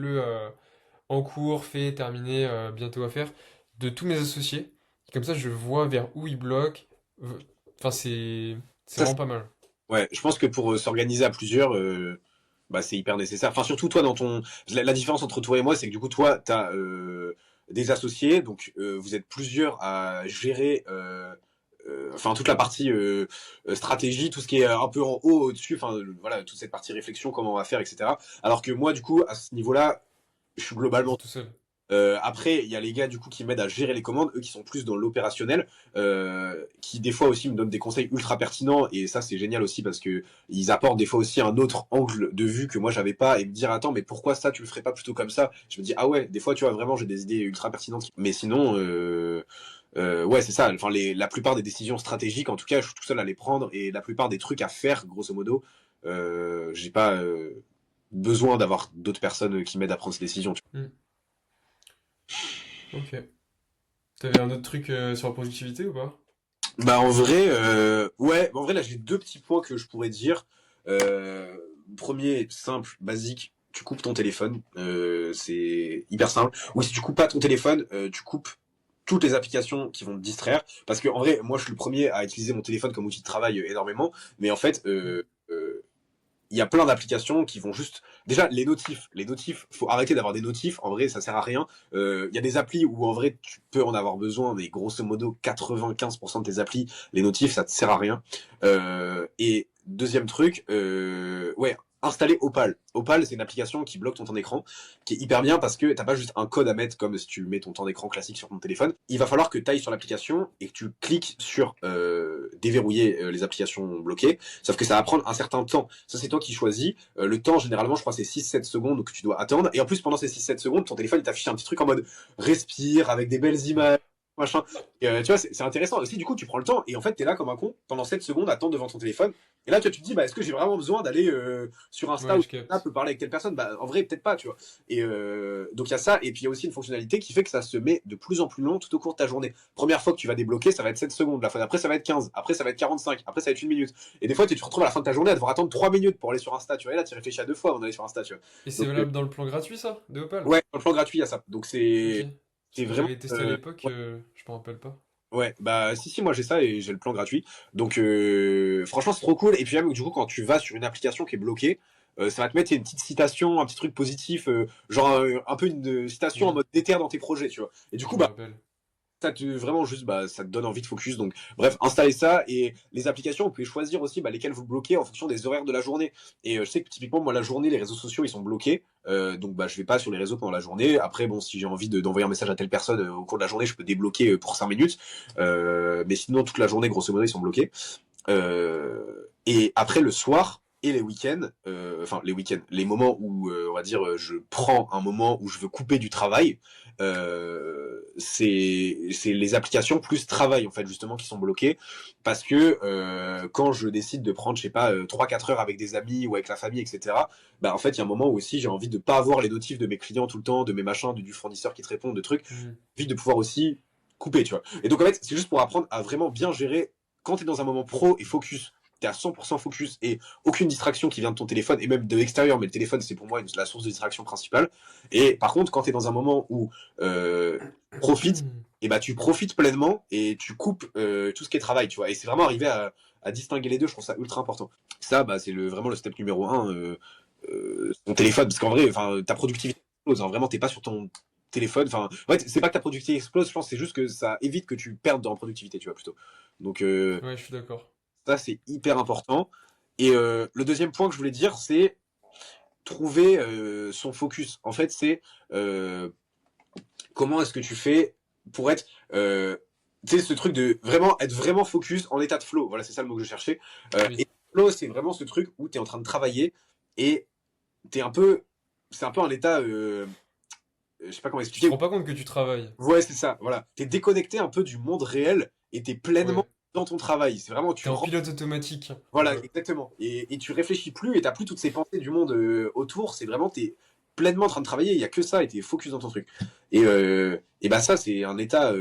A: en cours, fait, terminé, bientôt à faire, de tous mes associés. Et comme ça, je vois vers où ils bloquent. V- Enfin, c'est
B: Ça,
A: vraiment pas mal.
B: ouais, je pense que pour s'organiser à plusieurs, bah, c'est hyper nécessaire. Enfin, surtout toi, dans ton. La différence entre toi et moi, c'est que du coup, toi, tu as des associés, donc vous êtes plusieurs à gérer. Enfin, toute la partie stratégie, tout ce qui est un peu en haut, au-dessus, enfin, voilà, toute cette partie réflexion, comment on va faire, etc. Alors que moi, du coup, à ce niveau-là, je suis
A: T'es
B: globalement
A: tout seul.
B: après, il y a les gars du coup qui m'aident à gérer les commandes, eux qui sont plus dans l'opérationnel, qui des fois aussi me donnent des conseils ultra pertinents et ça c'est génial aussi parce que ils apportent des fois aussi un autre angle de vue que moi j'avais pas et me dire attends mais pourquoi ça tu le ferais pas plutôt comme ça? Je me dis ah ouais des fois tu vois vraiment j'ai des idées ultra pertinentes mais sinon ouais c'est ça enfin la plupart des décisions stratégiques en tout cas je suis tout seul à les prendre et la plupart des trucs à faire grosso modo j'ai pas besoin d'avoir d'autres personnes qui m'aident à prendre ces décisions.
A: Hmm, ok. T'avais un autre truc sur la productivité ou pas?
B: Bah en vrai, ouais, en vrai là j'ai deux petits points que je pourrais dire. Euh, Premier, simple, basique, tu coupes ton téléphone, c'est hyper simple. Ou si tu coupes pas ton téléphone, tu coupes toutes les applications qui vont te distraire. Parce que en vrai, moi je suis le premier à utiliser mon téléphone comme outil de travail énormément, mais en fait,
A: Hmm.
B: il y a plein d'applications qui vont juste déjà les notifs faut arrêter d'avoir des notifs en vrai ça sert à rien il y a des applis où en vrai tu peux en avoir besoin mais grosso modo 95% de tes applis les notifs ça te sert à rien et deuxième truc ouais installer Opal c'est une application qui bloque ton temps d'écran qui est hyper bien parce que t'as pas juste un code à mettre comme si tu mets ton temps d'écran classique sur ton téléphone il va falloir que tu ailles sur l'application et que tu cliques sur déverrouiller les applications bloquées. Sauf que ça va prendre un certain temps. Ça, c'est toi qui choisis. Le temps, généralement, je crois, c'est 6-7 secondes que tu dois attendre. Et en plus, pendant ces 6-7 secondes, ton téléphone, il t'affiche un petit truc en mode respire avec des belles images, machin. Et, tu vois, c'est intéressant. Aussi, du coup, tu prends le temps et en fait, t'es là comme un con pendant 7 secondes à attendre devant ton téléphone. Et là, tu te dis, bah, est-ce que j'ai vraiment besoin d'aller sur Insta
A: Ouais,
B: ou
A: je capte.
B: Snap parler avec telle personne? Bah, en vrai, peut-être pas, tu vois. Et donc, il y a ça. Et puis, il y a aussi une fonctionnalité qui fait que ça se met de plus en plus long tout au cours de ta journée. Première fois que tu vas débloquer, ça va être 7 secondes. La fois d'après, ça va être 15. Après, ça va être 45. Après, ça va être 1 minute. Et des fois, tu te retrouves à la fin de ta journée à devoir attendre 3 minutes pour aller sur Insta, tu vois. Et là, tu réfléchis à deux fois avant d'aller sur Insta, tu vois.
A: Et c'est
B: Donc,
A: valable dans le plan gratuit, ça, de Opal?
B: ouais, dans le plan gratuit, il y a ça. Donc,
A: Ok. Parce
B: c'est
A: que
B: vraiment.
A: j'avais testé à l'époque,
B: Ouais,
A: je m'en rappelle pas.
B: ouais, bah, si, moi j'ai ça et j'ai le plan gratuit. Donc, franchement, c'est trop cool. Et puis, même, du coup, quand tu vas sur une application qui est bloquée, ça va te mettre une petite citation, un petit truc positif, genre un peu une citation en
A: Oui,
B: mode déter dans tes projets, tu vois. Et du coup,
A: je me
B: bah,
A: rappelle.
B: ça te vraiment juste bah ça te donne envie de focus donc bref installez ça et les applications vous pouvez choisir aussi bah, lesquelles vous bloquez en fonction des horaires de la journée et je sais que typiquement moi la journée les réseaux sociaux ils sont bloqués donc bah je vais pas sur les réseaux pendant la journée après bon si j'ai envie d'envoyer un message à telle personne au cours de la journée je peux débloquer pour 5 minutes mais sinon toute la journée grosso modo ils sont bloqués et après le soir et les week-ends, enfin les week-ends, les moments où on va dire je prends un moment où je veux couper du travail, c'est les applications plus travail en fait justement qui sont bloquées parce que quand je décide de prendre je sais pas 3-4 heures avec des amis ou avec la famille etc. Bah en fait il y a un moment où aussi j'ai envie de pas avoir les notifs de mes clients tout le temps, de mes machins, du fournisseur qui te répond, de trucs,
A: Hmm.
B: j'ai envie de pouvoir aussi couper tu vois. Et donc en fait c'est juste pour apprendre à vraiment bien gérer quand tu es dans un moment pro et focus, tu es à 100% focus et aucune distraction qui vient de ton téléphone et même de l'extérieur, mais le téléphone c'est pour moi la source de distraction principale. Et par contre, quand tu es dans un moment où profite, et bah tu profites pleinement et tu coupes tout ce qui est travail, tu vois. Et c'est vraiment arrivé à distinguer les deux, je trouve ça ultra important. Ça, bah, c'est vraiment le step numéro un, ton téléphone, parce qu'en vrai, enfin, ta productivité explose, hein. Vraiment, t'es pas sur ton téléphone. Enfin, ouais, c'est pas que ta productivité explose, je pense, c'est juste que ça évite que tu perdes en productivité, tu vois, plutôt. Donc,
A: Ouais, je suis d'accord.
B: ça, c'est hyper important. Et le deuxième point que je voulais dire, c'est trouver son focus. En fait, c'est comment est-ce que tu fais pour être, tu sais, ce truc de vraiment être vraiment focus en état de flow. Voilà, c'est ça le mot que je cherchais.
A: Oui.
B: Et flow, c'est vraiment ce truc où tu es en train de travailler et t'es un peu, c'est un peu un état, je sais pas comment
A: Tu te
B: expliquer.
A: rends pas compte que tu travailles.
B: Ouais, c'est ça. Voilà, t'es déconnecté un peu du monde réel et t'es pleinement
A: Ouais.
B: dans ton travail. C'est vraiment
A: T'es
B: tu
A: en
B: rentres.
A: pilote automatique, un
B: Voilà,
A: peu.
B: exactement. Et tu réfléchis plus et t'as plus toutes ces pensées du monde autour. C'est vraiment t'es pleinement en train de travailler. Il y a que ça et t'es focus dans ton truc. Et bah ça c'est un état.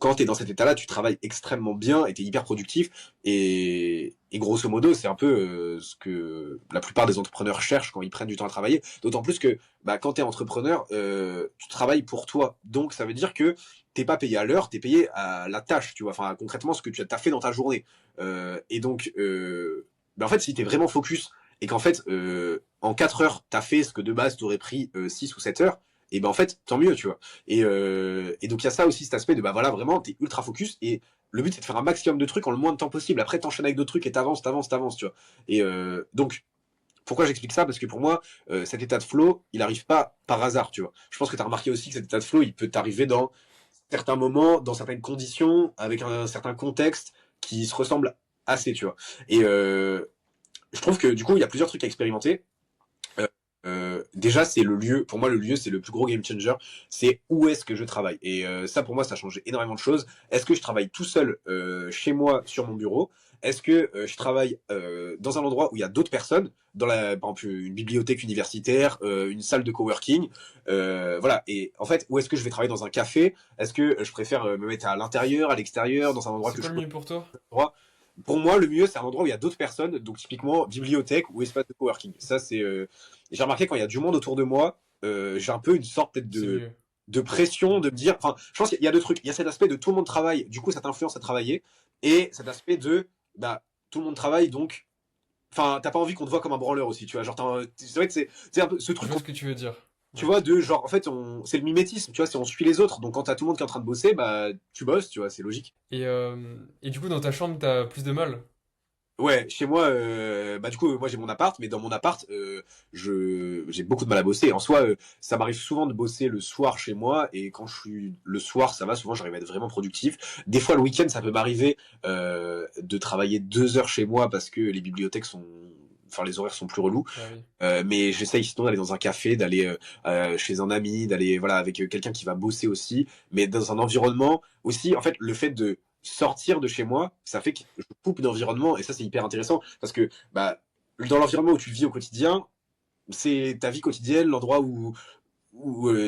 B: quand tu es dans cet état-là, tu travailles extrêmement bien et tu es hyper productif. Et grosso modo, c'est un peu ce que la plupart des entrepreneurs cherchent quand ils prennent du temps à travailler. D'autant plus que bah, quand tu es entrepreneur, tu travailles pour toi. Donc ça veut dire que t'es pas payé à l'heure, t'es payé à la tâche, tu vois. Enfin, concrètement, ce que tu as fait dans ta journée. Et donc, bah, en fait, si tu es vraiment focus et qu'en fait, en 4 heures, tu as fait ce que de base t'aurais pris 6 ou 7 heures, et ben en fait, tant mieux, tu vois. Et donc il y a ça aussi, cet aspect de bah voilà, vraiment, t'es ultra focus et le but c'est de faire un maximum de trucs en le moins de temps possible. Après, t'enchaînes avec d'autres trucs et t'avances, tu vois. Et donc, pourquoi j'explique ça? Parce que pour moi, cet état de flow, il arrive pas par hasard, tu vois. Je pense que tu as remarqué aussi que cet état de flow, il peut t'arriver dans certains moments, dans certaines conditions, avec un certain contexte qui se ressemble assez, tu vois. Et je trouve que du coup, il y a plusieurs trucs à expérimenter. Déjà, c'est le lieu. Pour moi, le lieu, c'est le plus gros game changer. C'est où est-ce que je travaille. Et ça, pour moi, ça a changé énormément de choses. Est-ce que je travaille tout seul chez moi sur mon bureau? Est-ce que je travaille dans un endroit où il y a d'autres personnes, dans par exemple une bibliothèque universitaire, une salle de coworking, voilà. Et en fait, où est-ce que je vais travailler dans un café? Est-ce que je préfère me mettre à l'intérieur, à l'extérieur, dans un endroit
A: C'est
B: que
A: quoi
B: je
A: le
B: peux
A: mieux pour toi?
B: pour moi, le mieux, c'est un endroit où il y a d'autres personnes, donc typiquement bibliothèque ou espace de coworking. Ça, c'est. J'ai remarqué quand il y a du monde autour de moi, j'ai un peu une sorte peut-être
A: C'est mieux.
B: de pression de me dire. Enfin, je pense qu'il y a deux trucs. Il y a cet aspect de tout le monde travaille, du coup, ça t'influence à travailler, et cet aspect de bah tout le monde travaille, donc. Enfin, t'as pas envie qu'on te voit comme un branleur aussi, tu vois. Genre, c'est vrai que c'est un peu ce
A: Je
B: truc
A: vois ce que tu veux dire.
B: tu
A: Ouais.
B: vois, de genre, en fait, c'est le mimétisme, tu vois, c'est on suit les autres. Donc quand t'as tout le monde qui est en train de bosser, bah tu bosses, tu vois, c'est logique.
A: Et du coup, dans ta chambre, t'as plus de mal.
B: Ouais, chez moi, bah du coup, moi j'ai mon appart, mais dans mon appart, j'ai beaucoup de mal à bosser. En soi, ça m'arrive souvent de bosser le soir chez moi, et quand je suis le soir, ça va. Souvent, j'arrive à être vraiment productif. Des fois, le week-end, ça peut m'arriver de travailler 2 heures chez moi parce que les bibliothèques sont, enfin, les horaires sont plus relous.
A: Bah oui.
B: Mais j'essaye sinon d'aller dans un café, d'aller chez un ami, d'aller voilà avec quelqu'un qui va bosser aussi, mais dans un environnement aussi. En fait, le fait de sortir de chez moi, ça fait que je coupe d'environnement et ça c'est hyper intéressant parce que bah dans l'environnement où tu vis au quotidien, c'est ta vie quotidienne, l'endroit où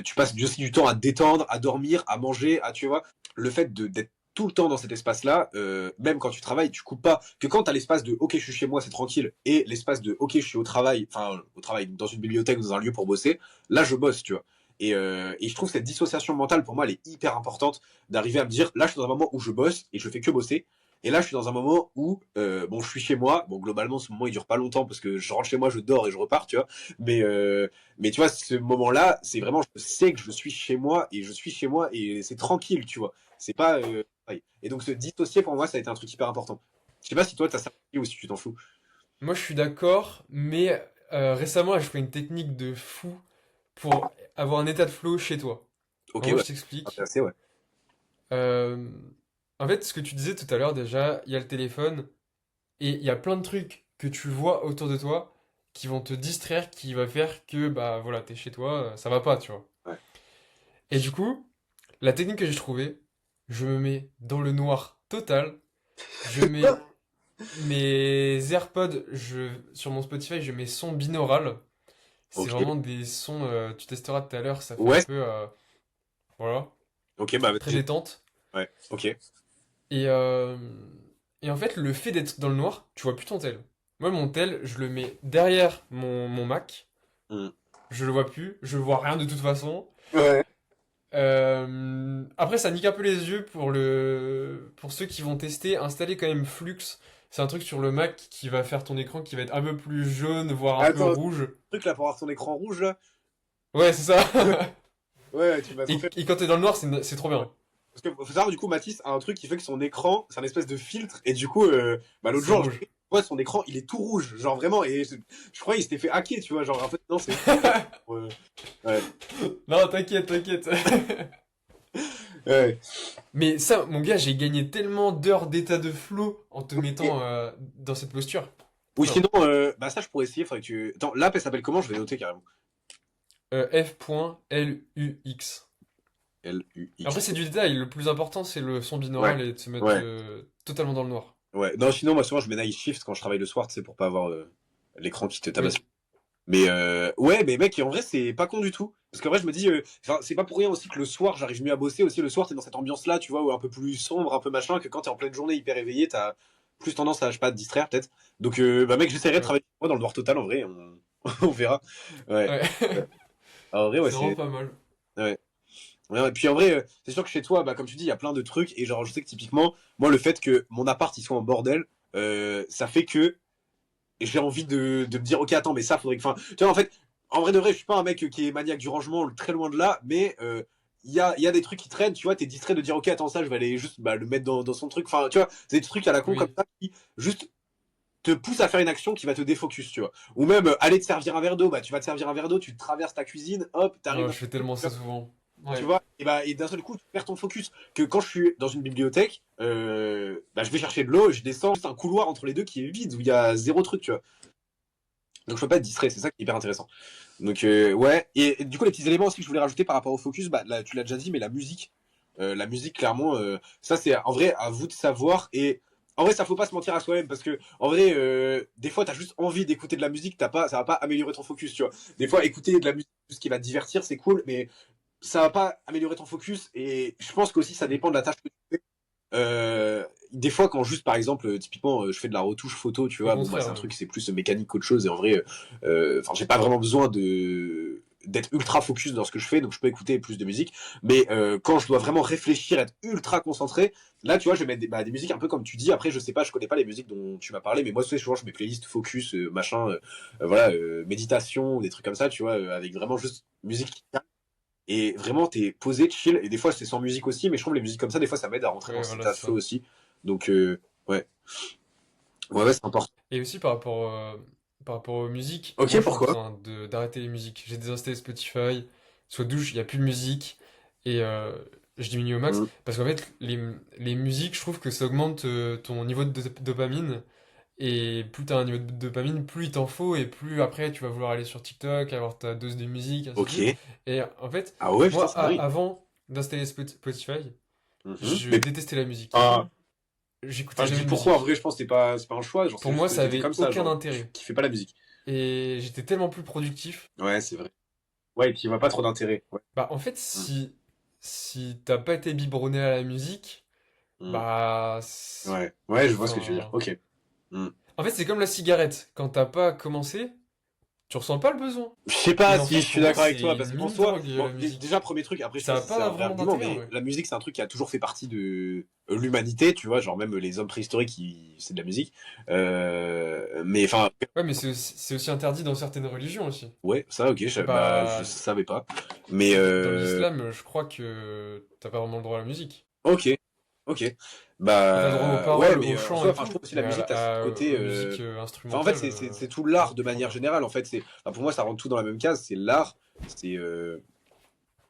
B: tu passes aussi du temps à te détendre, à dormir, à manger, à tu vois, le fait de d'être tout le temps dans cet espace-là, même quand tu travailles, tu coupes pas. Que quand tu as l'espace de OK, je suis chez moi, c'est tranquille, et l'espace de OK, je suis au travail, enfin au travail, dans une bibliothèque, dans un lieu pour bosser, là je bosse, tu vois. Et je trouve cette dissociation mentale, pour moi, elle est hyper importante d'arriver à me dire, là je suis dans un moment où je bosse et je fais que bosser. Et là, je suis dans un moment où, bon, je suis chez moi. Bon, globalement, ce moment, il dure pas longtemps parce que je rentre chez moi, je dors et je repars, tu vois. Mais, mais tu vois, ce moment-là, c'est vraiment, je sais que je suis chez moi et je suis chez moi et c'est tranquille, tu vois. C'est pas. Pareil. Et donc, se dissocier, pour moi, ça a été un truc hyper important. Je sais pas si toi, t'as ça ou si tu t'en fous.
A: Moi, je suis d'accord, mais récemment, j'ai fait une technique de fou pour avoir un état de flow chez toi. En
B: Ok,
A: gros,
B: bah,
A: je t'explique.
B: intéressé, ouais.
A: Euh, En fait, ce que tu disais tout à l'heure, déjà, il y a le téléphone et il y a plein de trucs que tu vois autour de toi qui vont te distraire, qui va faire que, bah voilà, t'es chez toi, ça va pas, tu vois.
B: Ouais.
A: Et du coup, la technique que j'ai trouvée, je me mets dans le noir total, je mets mes AirPods, sur mon Spotify, je mets son binaural. C'est
B: Ok.
A: vraiment des sons, tu testeras tout à l'heure, ça fait un
B: Ouais.
A: peu, voilà,
B: Ok, bah,
A: très
B: vas-y.
A: détente.
B: Ouais. Ok.
A: Et, euh, et en fait, le fait d'être dans le noir, tu vois plus ton tel. Moi, mon tel, je le mets derrière mon Mac,
B: Hmm.
A: je le vois plus, je vois rien de toute façon.
B: Ouais.
A: Après, ça nique un peu les yeux pour ceux qui vont tester. Installer quand même Flux. C'est un truc sur le Mac qui va faire ton écran qui va être un peu plus jaune, voire un peu
B: Attends,
A: rouge.
B: truc là pour avoir ton écran rouge là.
A: Ouais, c'est ça.
B: Ouais, tu m'as trop fait.
A: Et quand t'es dans le noir, c'est trop
B: Ouais.
A: bien.
B: Parce que faut savoir, du coup, Mathis a un truc qui fait que son écran, c'est un espèce de filtre, et du coup, bah, l'autre
A: C'est
B: jour,
A: rouge.
B: ouais, son écran, il est tout rouge, genre vraiment, et je crois qu'il s'était fait hacker, tu vois, genre en fait, non, c'est. Ouais. Ouais.
A: Non, t'inquiète, t'inquiète.
B: Ouais.
A: Mais ça, mon gars, j'ai gagné tellement d'heures d'état de flow en te
B: Et-
A: mettant dans cette posture.
B: Ou
A: Trop bien.
B: sinon, bah ça, je pourrais essayer, faudrait que tu. Attends, l'app, elle s'appelle comment? Je vais noter carrément.
A: F.lux. Après,
B: Lux.
A: c'est du détail. Le plus important, c'est le son
B: Ouais.
A: binaural et de se mettre
B: Ouais.
A: totalement dans le noir.
B: Ouais. Non, sinon, moi, souvent, je mets night shift quand je travaille le soir, tu sais, pour pas avoir l'écran qui te tabasse.
A: Oui.
B: Mais ouais, mais mec, en vrai, c'est pas con du tout. Parce qu'en vrai, je me dis, enfin, c'est pas pour rien aussi que le soir, j'arrive mieux à bosser. Aussi, le soir, t'es dans cette ambiance-là, tu vois, où un peu plus sombre, un peu machin, que quand t'es en pleine journée hyper éveillé, t'as plus tendance à, je sais pas, te distraire peut-être. Donc, bah mec, j'essaierai de
A: Ouais.
B: travailler avec moi dans le noir total, en vrai, on verra. Ouais.
A: Ouais.
B: En vrai, ouais,
A: C'est vraiment
B: c'est.
A: pas mal.
B: Ouais. Ouais, et puis en vrai, c'est sûr que chez toi, bah, comme tu dis, il y a plein de trucs. Et genre, je sais que typiquement, moi, le fait que mon appart, il soit en bordel, ça fait que j'ai envie de me dire, ok, attends, mais ça, faudrait que. Enfin, tu vois, en fait, en vrai de vrai, je suis pas un mec qui est maniaque du rangement, très loin de là, mais il y a des trucs qui traînent, tu vois, t'es distrait de dire, ok, attends, ça, je vais aller juste bah, le mettre dans son truc. Enfin, tu vois, c'est des trucs à la con comme
A: Oui.
B: ça qui juste te poussent à faire une action qui va te défocus, tu vois. Ou même aller te servir un verre d'eau, bah, tu vas te servir un verre d'eau, tu traverses ta cuisine, hop,
A: Ouais,
B: t'arrives
A: je
B: dans
A: fais tellement ça souvent.
B: tu
A: Ouais.
B: vois, et d'un seul coup, tu perds ton focus. Que quand je suis dans une bibliothèque, bah, je vais chercher de l'eau, je descends, c'est un couloir entre les deux qui est vide, où il y a zéro truc, tu vois. Donc je peux pas être distrait, c'est ça qui est hyper intéressant. Donc ouais, et du coup les petits éléments aussi que je voulais rajouter par rapport au focus, bah là, tu l'as déjà dit, mais la musique clairement, ça c'est en vrai à vous de savoir et en vrai ça faut pas se mentir à soi-même parce que en vrai des fois t'as juste envie d'écouter de la musique, ça va pas améliorer ton focus, tu vois. Des fois écouter de la musique juste qui va te divertir c'est cool, mais ça va pas améliorer ton focus et je pense qu'aussi ça
A: Mm.
B: dépend de la tâche que tu fais. Des fois, quand juste, par exemple, typiquement, je fais de la retouche photo, tu
A: Au
B: vois, bon, bah,
A: contraire,
B: c'est un
A: même.
B: truc, c'est plus mécanique qu'autre chose, et en vrai, enfin, j'ai pas vraiment besoin de d'être ultra focus dans ce que je fais, donc je peux écouter plus de musique. Mais quand je dois vraiment réfléchir, être ultra concentré, là, tu vois, je vais mettre des musiques un peu comme tu dis. Après, je sais pas, je connais pas les musiques dont tu m'as parlé, mais moi, souvent, je mets playlist focus, machin, voilà, méditation, des trucs comme ça, tu vois, avec vraiment juste musique et vraiment, t'es posé, chill. Et des fois, c'est sans musique aussi, mais je trouve les musiques comme ça, des fois, ça m'aide à rentrer dans
A: Ouais,
B: cet
A: voilà,
B: état de
A: c'est
B: flow
A: ça.
B: aussi. Donc, ouais. Ouais, ouais, c'est important.
A: Et aussi par rapport aux musiques, moi
B: Ok,
A: je suis en
B: pourquoi?
A: train d'arrêter les musiques. J'ai désinstallé Spotify, soit douche, il n'y a plus de musique, et je diminue au max.
B: Mm.
A: Parce qu'en fait, les musiques, je trouve que ça augmente ton niveau de dopamine. Et plus tu as un niveau de dopamine, plus il t'en faut, et plus après tu vas vouloir aller sur TikTok, avoir ta dose de musique, ainsi de
B: Ok.
A: suite. Et en fait,
B: Ah ouais, putain,
A: moi,
B: c'est dingue.
A: avant d'installer Spotify,
B: Mhm.
A: je
B: Mais
A: détestais la musique.
B: enfin,
A: J'écoutais
B: je
A: jamais
B: dis
A: de
B: pourquoi, en
A: musique.
B: vrai, je pense que c'est pas un choix, genre,
A: Pour
B: c'est
A: moi,
B: juste,
A: ça
B: t'étais
A: avait
B: comme ça,
A: aucun
B: genre, tu
A: intérêt.
B: kiffais pas la musique.
A: Et j'étais tellement plus productif.
B: Ouais, c'est vrai. Ouais, et puis il voit pas trop d'intérêt. Ouais.
A: Bah, en fait,
B: Mm.
A: si t'as pas été biberonné à la musique,
B: Mm.
A: bah,
B: Ouais. Ouais, je vois ce que tu veux dire.
A: enfin,
B: Ok. Mm.
A: en fait, c'est comme la cigarette. Quand t'as pas commencé, tu ressens pas le besoin.
B: Je sais
A: Et
B: pas
A: en
B: si
A: fait,
B: je suis
A: pour moi,
B: d'accord avec
A: c'est
B: toi,
A: une
B: parce qu'en
A: mine
B: soi,
A: drogue,
B: bon,
A: la musique.
B: déjà, premier truc, après, je sais
A: Ça
B: pas
A: a
B: si c'est un
A: pas
B: vrai
A: vraiment
B: argument,
A: d'intérêt, en
B: mais
A: vrai.
B: la musique, c'est un truc qui a toujours fait partie de l'humanité, tu vois, genre même les hommes préhistoriques, c'est de la musique. Mais enfin,
A: Ouais, mais c'est aussi interdit dans certaines religions aussi.
B: ouais, ça, ok, bah, je
A: Bah,
B: savais pas. Mais,
A: dans l'islam, je crois que t'as pas vraiment le droit à la musique.
B: ok, ok.
A: Enfin, t'as le droit aux
B: Ouais,
A: paroles,
B: mais
A: aux
B: en
A: chants
B: soi,
A: et
B: enfin, je trouve
A: tout,
B: aussi la
A: mais
B: musique, t'as ce côté.
A: aux musiques
B: Enfin, en fait,
A: instrumentales,
B: c'est tout l'art de
A: je crois
B: manière
A: pas.
B: générale. En fait, enfin, pour moi, ça rentre tout dans la même case. C'est l'art. C'est.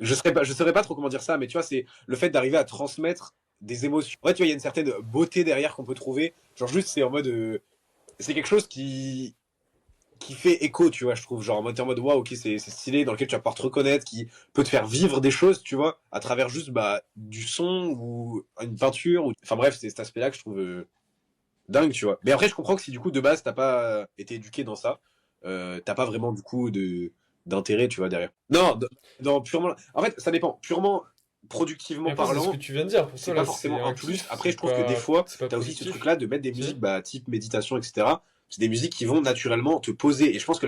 B: Je saurais pas trop comment dire ça, mais tu vois, c'est le fait d'arriver à transmettre des émotions. En fait, tu vois, il y a une certaine beauté derrière qu'on peut trouver. Genre, juste, c'est en mode. C'est quelque chose qui fait écho, tu vois, je trouve. Genre, t'es en mode, waouh, ok, c'est stylé, dans lequel tu vas pouvoir te reconnaître, qui peut te faire vivre des choses, tu vois, à travers juste bah, du son ou une peinture. Enfin, bref, c'est cet aspect-là que je trouve dingue, tu vois. Mais après, je comprends que si du coup, de base, t'as pas été éduqué dans ça, t'as pas vraiment, du coup, d'intérêt, tu vois, derrière. Non, purement. En fait, ça dépend. Purement
A: Mais
B: productivement
A: après, c'est ce que
B: parlant,
A: tu viens de dire. Pour
B: c'est
A: toi,
B: pas
A: là, c'est
B: forcément un plus.
A: actif,
B: Après, je trouve que des fois,
A: c'est pas
B: t'as aussi ce
A: productif.
B: truc-là de mettre des
A: Si?
B: musiques bah, type méditation, etc. C'est des musiques qui vont naturellement te poser. Et je pense que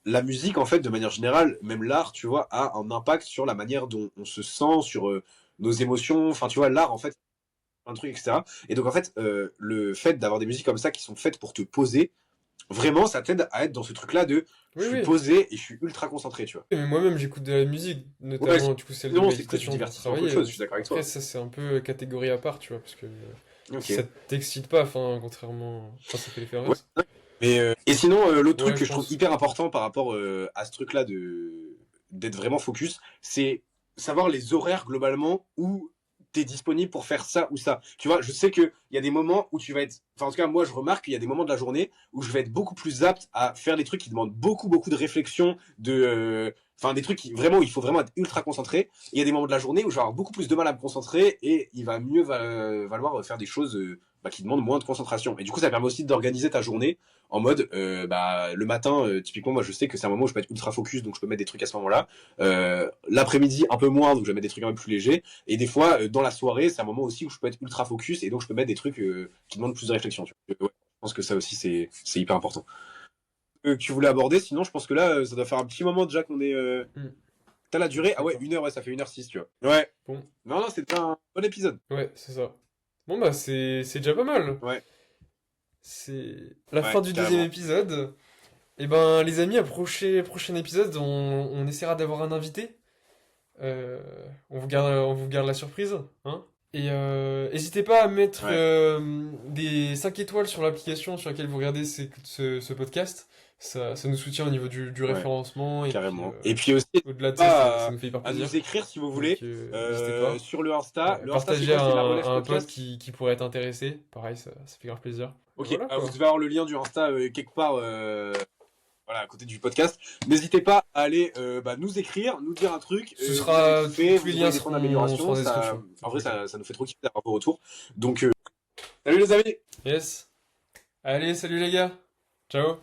B: la musique, en fait, de manière générale, même l'art, tu vois, a un impact sur la manière dont on se sent, sur nos émotions. Enfin, tu vois, l'art, en fait, un truc, etc. Et donc, en fait, le fait d'avoir des musiques comme ça qui sont faites pour te poser, vraiment, ça t'aide à être dans ce truc-là de je
A: Oui,
B: suis
A: oui.
B: posé et je suis ultra concentré, tu vois.
A: Mais moi-même, j'écoute de la musique,
B: Ouais,
A: notamment, du coup, celle de
B: sinon, c'est plus du
A: méditation pour
B: divertissement qu'autre
A: travailler.
B: chose, je suis d'accord avec
A: Après,
B: toi.
A: ça, c'est un peu catégorie à part, tu vois, parce que si ça
B: Ok.
A: t'excite pas, enfin, contrairement. Enfin, ça fait l'effet
B: Ouais.
A: inverse.
B: Mais, et sinon, l'autre truc
A: Ouais,
B: que
A: je
B: je trouve
A: pense.
B: hyper important par rapport à ce truc-là d'être vraiment focus, c'est savoir les horaires globalement où tu es disponible pour faire ça ou ça. Tu vois, je sais qu'il y a des moments où tu vas être enfin en tout cas moi je remarque qu'il y a des moments de la journée où je vais être beaucoup plus apte à faire des trucs qui demandent beaucoup de réflexion, enfin des trucs qui vraiment il faut vraiment être ultra concentré. Et il y a des moments de la journée où je vais avoir beaucoup plus de mal à me concentrer et il va mieux valoir faire des choses qui demandent moins de concentration. Et du coup ça permet aussi d'organiser ta journée en mode le matin typiquement moi je sais que c'est un moment où je peux être ultra focus donc je peux mettre des trucs à ce moment-là. L'après-midi un peu moins donc je vais mettre des trucs un peu plus légers. Et des fois, dans la soirée, c'est un moment aussi où je peux être ultra focus et donc je peux mettre des trucs qui demandent plus de réflexion. Tu vois. Ouais, je pense que ça aussi, c'est hyper important. Que tu voulais aborder, sinon je pense que là, ça doit faire un petit moment déjà qu'on est.
A: Hmm.
B: T'as la durée? Ah ouais,
A: D'accord.
B: 1 heure, ouais, ça fait 1h06, tu vois. Ouais.
A: Bon,
B: Non, c'était un bon épisode.
A: ouais, c'est ça. Bon, bah, c'est déjà pas mal.
B: Ouais,
A: C'est la fin
B: ouais,
A: du deuxième
B: carrément.
A: épisode. Et ben, les amis, à prochain épisode, on essaiera d'avoir un invité. Euh, on vous garde la surprise, hein. Et n'hésitez pas à mettre
B: Ouais,
A: des 5 étoiles sur l'application sur laquelle vous regardez ce podcast. Ça nous soutient au niveau du
B: ouais,
A: référencement. Et puis,
B: carrément. Et puis aussi, n'hésitez
A: au-delà de ça, ça
B: pas
A: nous fait hyper
B: à
A: plaisir.
B: nous écrire si vous
A: Donc,
B: voulez
A: n'hésitez pas.
B: sur le Insta. Le Insta, c'est
A: Partagez
B: quoi? C'est la relève
A: à un pote
B: podcast?
A: qui pourrait être intéressé. Pareil, ça fait grave plaisir. Et
B: Ok,
A: voilà,
B: vous
A: quoi.
B: devez avoir le lien du Insta quelque part voilà, à côté du podcast. N'hésitez pas à aller nous écrire, nous dire un truc,
A: Ce
B: vous avez
A: sera,
B: kiffé,
A: tous les
B: vous
A: liens
B: auriez des points
A: seront
B: d'amélioration.
A: en
B: Ça,
A: description, dans
B: en
A: tous
B: vrai,
A: les cas.
B: ça nous fait trop kiffer d'avoir vos retours. Donc, salut les amis!
A: Yes. Allez, salut les gars. Ciao.